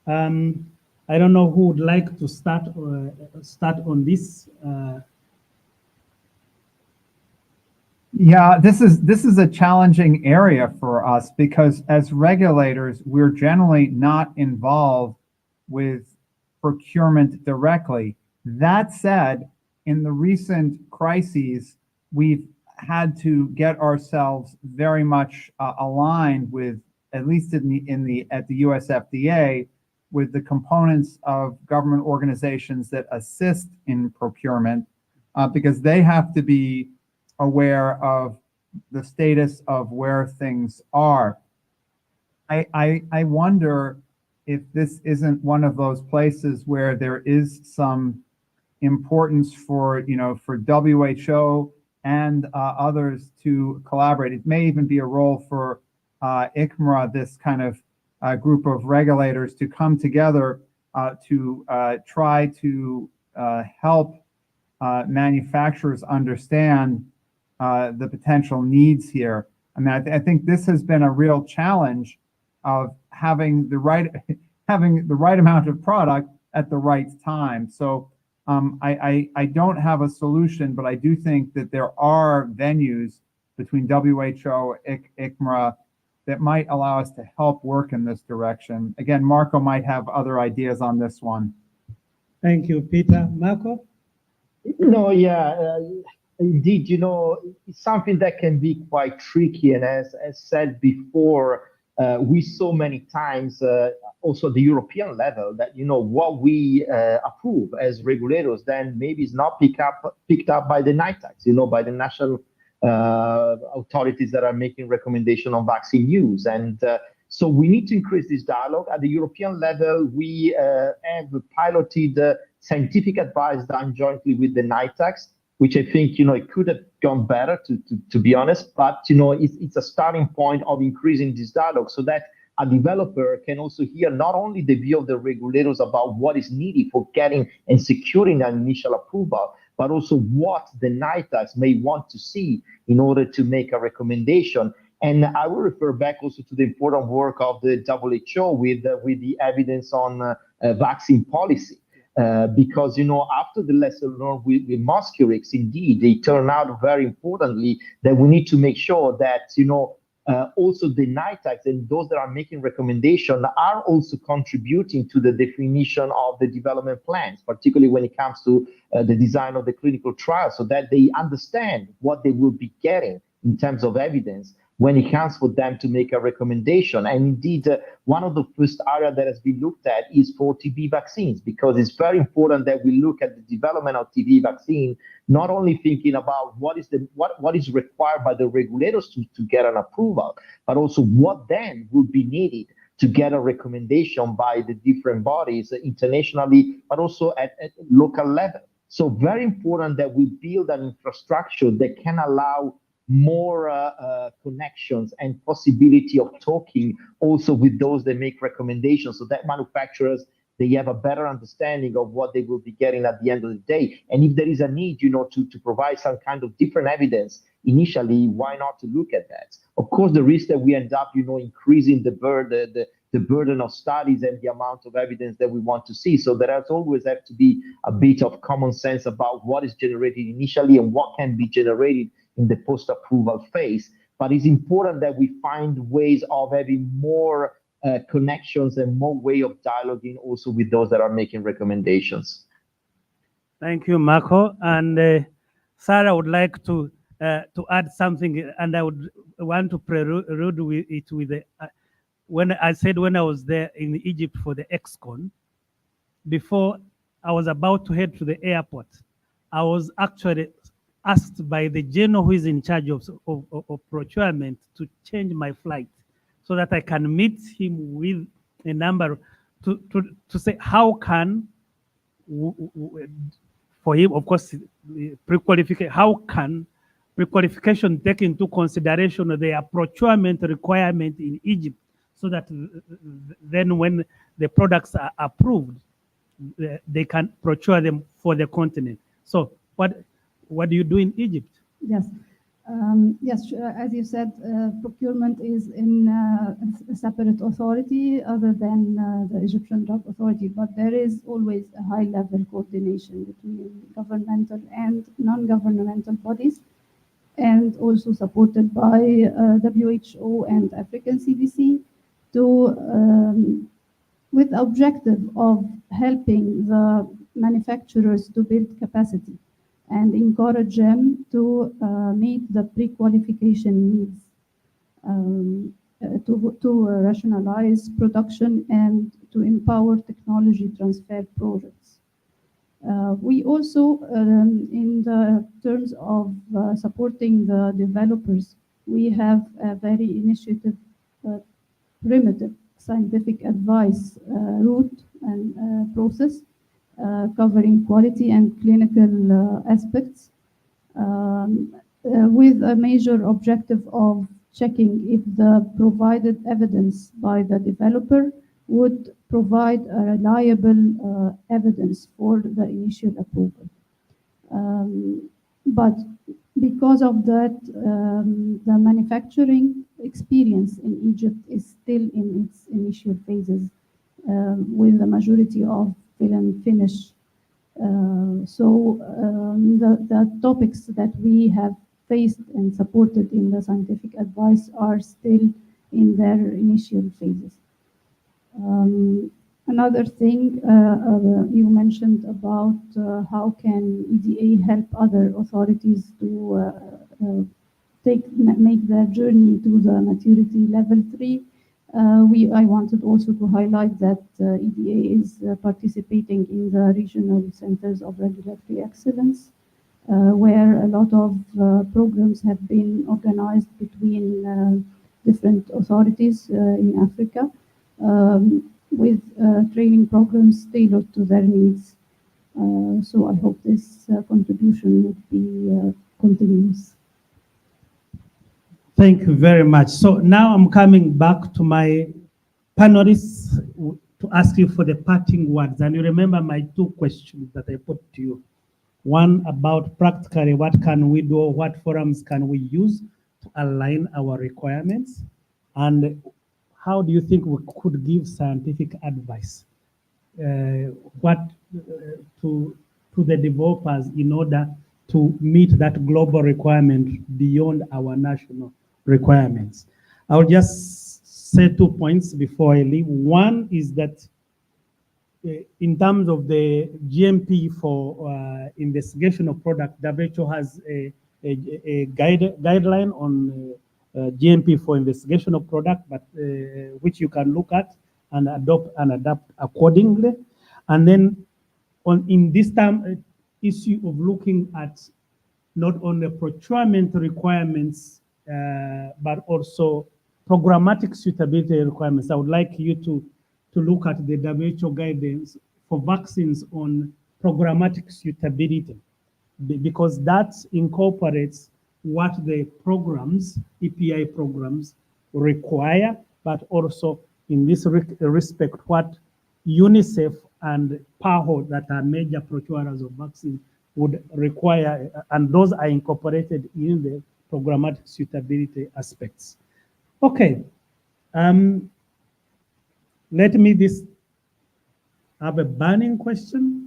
I don't know who would like to start on this. Yeah, this is a challenging area for us because as regulators, we're generally not involved with procurement directly. That said, in the recent crises, we've had to get ourselves very much aligned with, at least at the US FDA, with the components of government organizations that assist in procurement, because they have to be aware of the status of where things are. I wonder if this isn't one of those places where there is some importance for, for WHO and others to collaborate. It may even be a role for ICMRA, this kind of group of regulators, to come together to try to help manufacturers understand the potential needs here. I mean, I think this has been a real challenge of having the right amount of product at the right time. So I don't have a solution, but I do think that there are venues between WHO, ICMRA, that might allow us to help work in this direction. Again, Marco might have other ideas on this one. Thank you, Peter. Marco? No, yeah, indeed, it's something that can be quite tricky. And as said before, we saw many times, also the European level, that, what we approve as regulators then maybe is not picked up by the NITACs, by the national authorities that are making recommendation on vaccine use. And so we need to increase this dialogue. At the European level, we have piloted scientific advice done jointly with the NITACs, which I think, it could have gone better, to be honest, but, it's a starting point of increasing this dialogue so that a developer can also hear not only the view of the regulators about what is needed for getting and securing an initial approval, but also what the NITACs may want to see in order to make a recommendation. And I will refer back also to the important work of the WHO with the evidence on vaccine policy. Because, after the lesson learned with Mosquirix, indeed, they turn out very importantly that we need to make sure that, also the NITACs and those that are making recommendations are also contributing to the definition of the development plans, particularly when it comes to the design of the clinical trial, so that they understand what they will be getting in terms of evidence when it comes for them to make a recommendation. And indeed, one of the first areas that has been looked at is for TB vaccines, because it's very important that we look at the development of TB vaccine, not only thinking about what is required by the regulators to get an approval, but also what then would be needed to get a recommendation by the different bodies internationally, but also at local level. So very important that we build an infrastructure that can allow more connections and possibility of talking also with those that make recommendations, so that manufacturers, they have a better understanding of what they will be getting at the end of the day. And if there is a need, to provide some kind of different evidence initially, why not to look at that? Of course, the risk that we end up, increasing the burden of studies and the amount of evidence that we want to see. So there has always have to be a bit of common sense about what is generated initially and what can be generated in the post-approval phase. But it's important that we find ways of having more connections and more way of dialoguing also with those that are making recommendations. Thank you, Marco. And Sarah would like to add something, and I would want to prelude with it with the, when I was there in Egypt for the ExCon, before I was about to head to the airport, I was actually asked by the general who is in charge of procurement to change my flight so that I can meet him with a number to say how can, for him, of course, pre-qualification, how can prequalification take into consideration their procurement requirement in Egypt, so that then when the products are approved, they can procure them for the continent. So what do you do in Egypt? Yes. Yes, as you said, procurement is in a separate authority other than the Egyptian Drug Authority, but there is always a high-level coordination between governmental and non-governmental bodies, and also supported by WHO and African CDC with the objective of helping the manufacturers to build capacity and encourage them to meet the pre-qualification needs, to rationalize production and to empower technology transfer projects. We also, in the terms of supporting the developers, we have a very initiative, primitive scientific advice route and process, covering quality and clinical aspects, with a major objective of checking if the provided evidence by the developer would provide a reliable evidence for the initial approval. But because of that, the manufacturing experience in Egypt is still in its initial phases, with the majority of fill and finish. The topics that we have faced and supported in the scientific advice are still in their initial phases. Another thing you mentioned about how can EDA help other authorities to make their journey to the maturity level 3. I wanted also to highlight that EDA is participating in the regional centers of regulatory excellence, where a lot of programs have been organized between different authorities in Africa, with training programs tailored to their needs. So I hope this contribution would be continuous. Thank you very much. So now I'm coming back to my panelists to ask you for the parting words. And you remember my 2 questions that I put to you. One about practically what can we do, what forums can we use to align our requirements, and how do you think we could give scientific advice to the developers in order to meet that global requirement beyond our national requirements? I'll just say 2 points before I leave. One is that in terms of the GMP for investigation of product, WHO has a guideline on GMP for investigation of product, but which you can look at and adopt and adapt accordingly. And then in this time issue of looking at not only procurement requirements, but also programmatic suitability requirements, I would like you to look at the WHO guidance for vaccines on programmatic suitability, because that incorporates what the programs, EPI programs, require, but also in this respect, what UNICEF and PAHO, that are major procurers of vaccine, would require, and those are incorporated in the programmatic suitability aspects. Okay, let me have a burning question.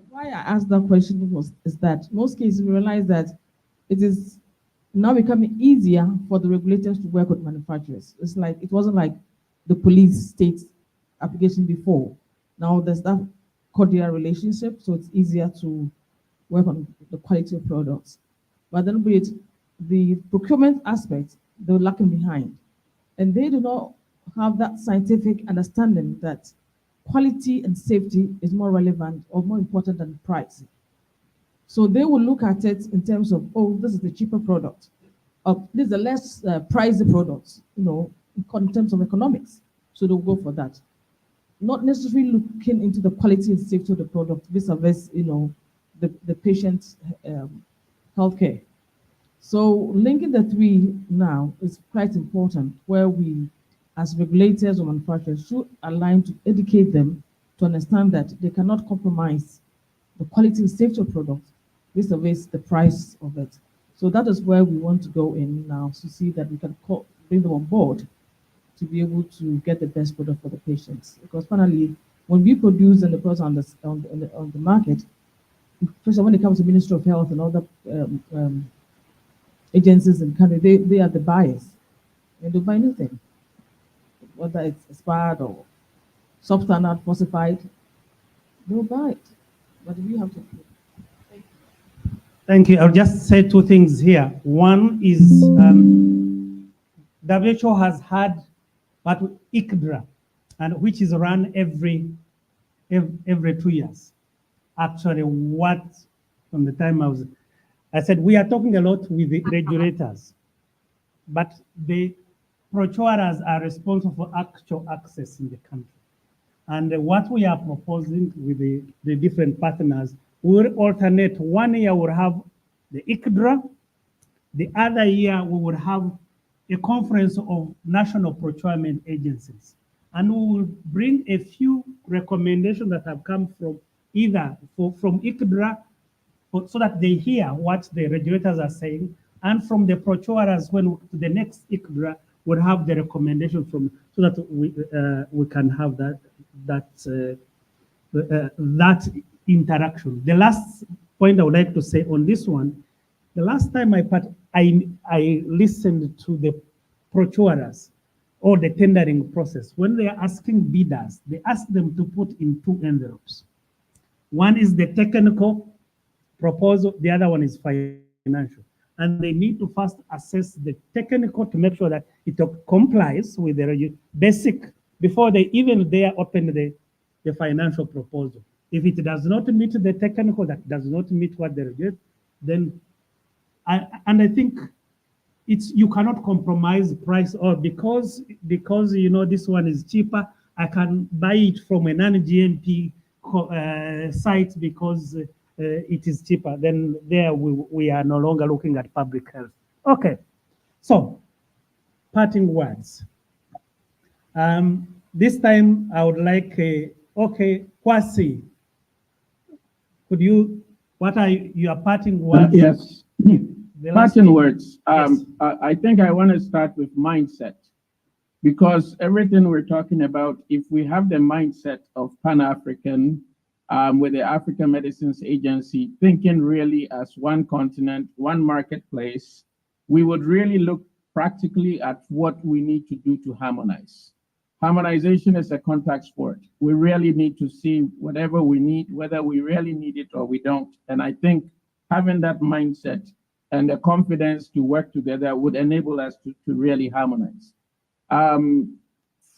Why I asked that question is that most cases we realize that it is now becoming easier for the regulators to work with manufacturers. It's like, it wasn't like the police state application before. Now there's that cordial relationship, so it's easier to work on the quality of products. But then with the procurement aspect, they're lacking behind. And they do not have that scientific understanding that quality and safety is more relevant or more important than price. So they will look at it in terms of, oh, this is the cheaper product. This is the less pricey product, in terms of economics. So they'll go for that. Not necessarily looking into the quality and safety of the product vis-a-vis, the patient's healthcare. So linking the three now is quite important, where we, as regulators or manufacturers, should align to educate them to understand that they cannot compromise the quality and safety of products vis-a-vis the price of it. So that is where we want to go in now, to see that we can bring them on board to be able to get the best product for the patients. Because finally, when we produce and the product on the market, especially when it comes to Ministry of Health and other agencies in the country, they are the buyers. And they'll buy anything, whether it's expired or substandard, falsified, they'll buy it. But we have to. Thank you. I'll just say two things here. One is WHO has had but ICDRA, and which is run every 2 years. Actually, from the time I said we are talking a lot with the regulators, but the procurators are responsible for actual access in the country. And what we are proposing with the different partners, we will alternate. 1 year we'll have the ICDRA, the other year we will have a conference of national procurement agencies. And we will bring a few recommendations that have come from from ICDRA, so that they hear what the regulators are saying, and from the procurators, when the next ICDRA would have the recommendation from, so that we can have that interaction. The last point I would like to say on this one, the last time I listened to the procurators or the tendering process. When they are asking bidders, they ask them to put in 2 envelopes. One is the technical proposal, the other one is financial. And they need to first assess the technical to make sure that it complies with the basic, before they even dare open the financial proposal. If it does not meet the technical, that does not meet what they reject, then, and I think you cannot compromise price, or because this one is cheaper, I can buy it from a non-GMP site because it is cheaper. Then there we are no longer looking at public health. Okay, so parting words. This time I would like, okay, Kwasi, could you, what are your parting words? Yes. Parting words. Yes. I think I want to start with mindset, because everything we're talking about, if we have the mindset of Pan-African, with the African Medicines Agency, thinking really as one continent, one marketplace, we would really look practically at what we need to do to harmonize. Harmonization is a contact sport. We really need to see whatever we need, whether we really need it or we don't. And I think having that mindset and the confidence to work together would enable us to really harmonize.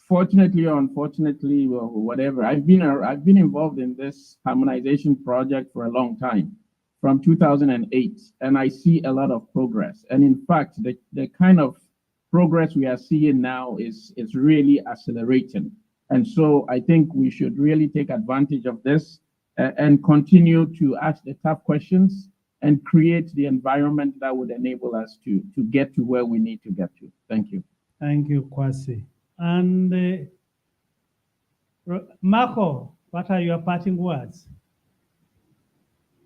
Fortunately or unfortunately, or whatever, I've been involved in this harmonization project for a long time, from 2008, and I see a lot of progress. And in fact, the kind of progress we are seeing now is really accelerating. And so I think we should really take advantage of this and continue to ask the tough questions and create the environment that would enable us to get to where we need to get to. Thank you. Thank you, Kwasi. And Marco, what are your parting words?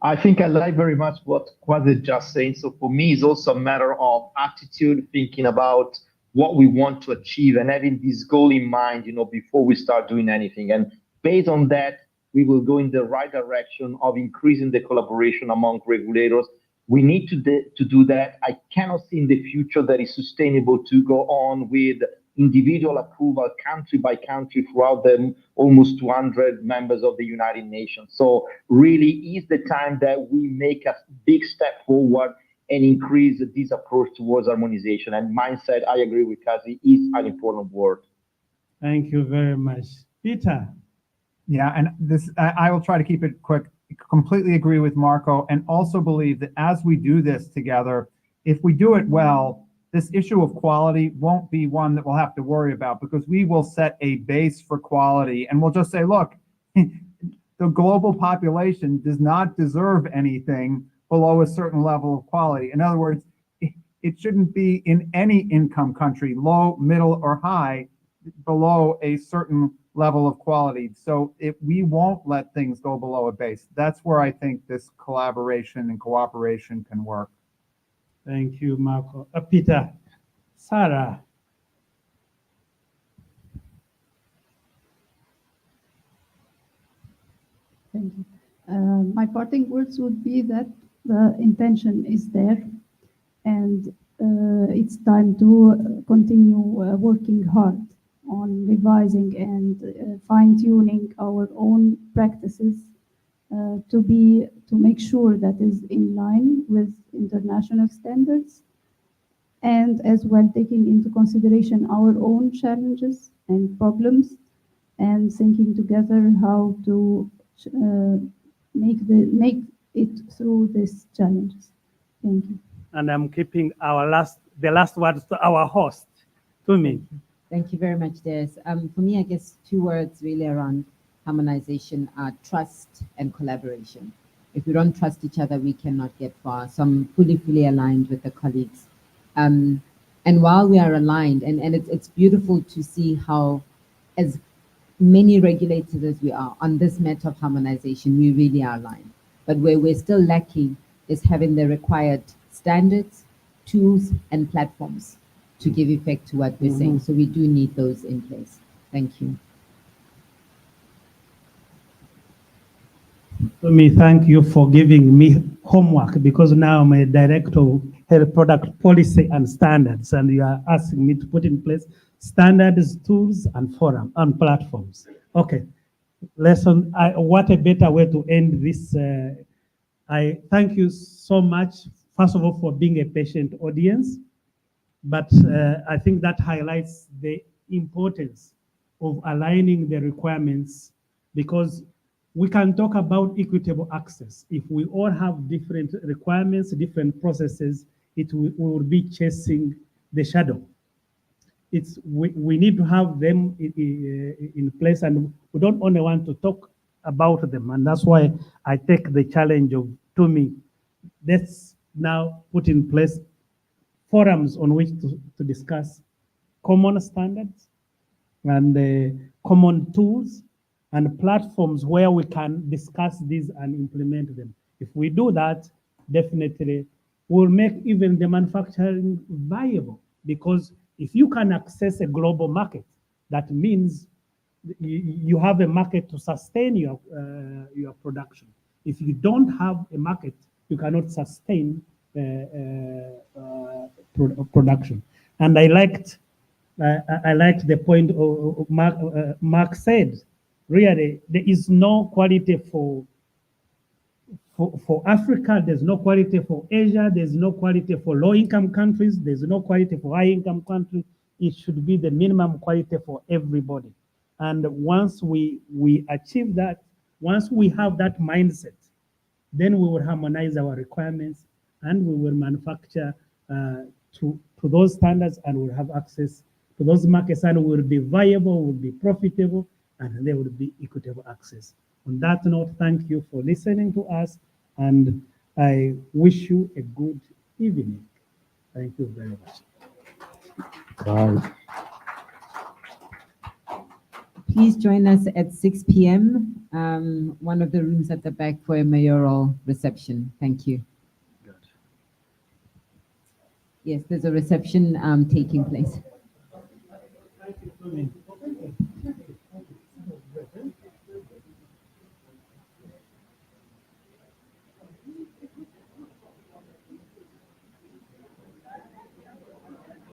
I think I like very much what Kwasi just saying. So for me, it's also a matter of attitude, thinking about what we want to achieve and having this goal in mind, before we start doing anything. And based on that, we will go in the right direction of increasing the collaboration among regulators. We need to do that. I cannot see in the future that is sustainable to go on with individual approval country by country throughout the almost 200 members of the United Nations. So really is the time that we make a big step forward and increase this approach towards harmonization. And mindset, I agree with Kazi, is an important word. Thank you very much. Peter. Yeah, and this, I will try to keep it quick. Completely agree with Marco, and also believe that as we do this together, if we do it well, this issue of quality won't be one that we'll have to worry about, because we will set a base for quality, and we'll just say, look, the global population does not deserve anything below a certain level of quality. In other words, it shouldn't be in any income country, low, middle, or high, below a certain level of quality. So we won't let things go below a base. That's where I think this collaboration and cooperation can work. Thank you, Marco. Peter, Sarah. Thank you. My parting words would be that the intention is there, and it's time to continue working hard on revising and fine-tuning our own practices to make sure that is in line with international standards, and as well taking into consideration our own challenges and problems, and thinking together how to make it through these challenges. Thank you. And I'm keeping the last words to our host, to me. Thank you very much, Deus. For me, I guess 2 words really around harmonization are trust and collaboration. If we don't trust each other, we cannot get far. So I'm fully aligned with the colleagues. And while we are aligned, and it's beautiful to see how, as many regulators as we are on this matter of harmonization, we really are aligned. But where we're still lacking is having the required standards, tools, and platforms to give effect to what we're saying. So we do need those in place. Thank you. Let me thank you for giving me homework, because now I'm a director of health product policy and standards, and you are asking me to put in place standards, tools, and forum and platforms. Okay, lesson. What a better way to end this. I thank you so much, first of all, for being a patient audience, but I think that highlights the importance of aligning the requirements, because we can talk about equitable access. If we all have different requirements, different processes, we will be chasing the shadow. We need to have them in place, and we don't only want to talk about them. And that's why I take the challenge to me, let's now put in place forums on which to discuss common standards and common tools and platforms where we can discuss these and implement them. If we do that, definitely we'll make even the manufacturing viable, because if you can access a global market, that means you have a market to sustain your production. If you don't have a market, you cannot sustain production. And I liked the point Mark said. Really, there is no quality for Africa, there's no quality for Asia, there's no quality for low-income countries, there's no quality for high-income countries. It should be the minimum quality for everybody. And once we achieve that, once we have that mindset, then we will harmonize our requirements, and we will manufacture to those standards, and we'll have access to those markets, and will be viable, will be profitable, and there will be equitable access. On that note, thank you for listening to us, and I wish you a good evening. Thank you very much. Bye. Please join us at 6 p.m., one of the rooms at the back, for a mayoral reception. Thank you. Good. Yes, there's a reception taking place. Thank you,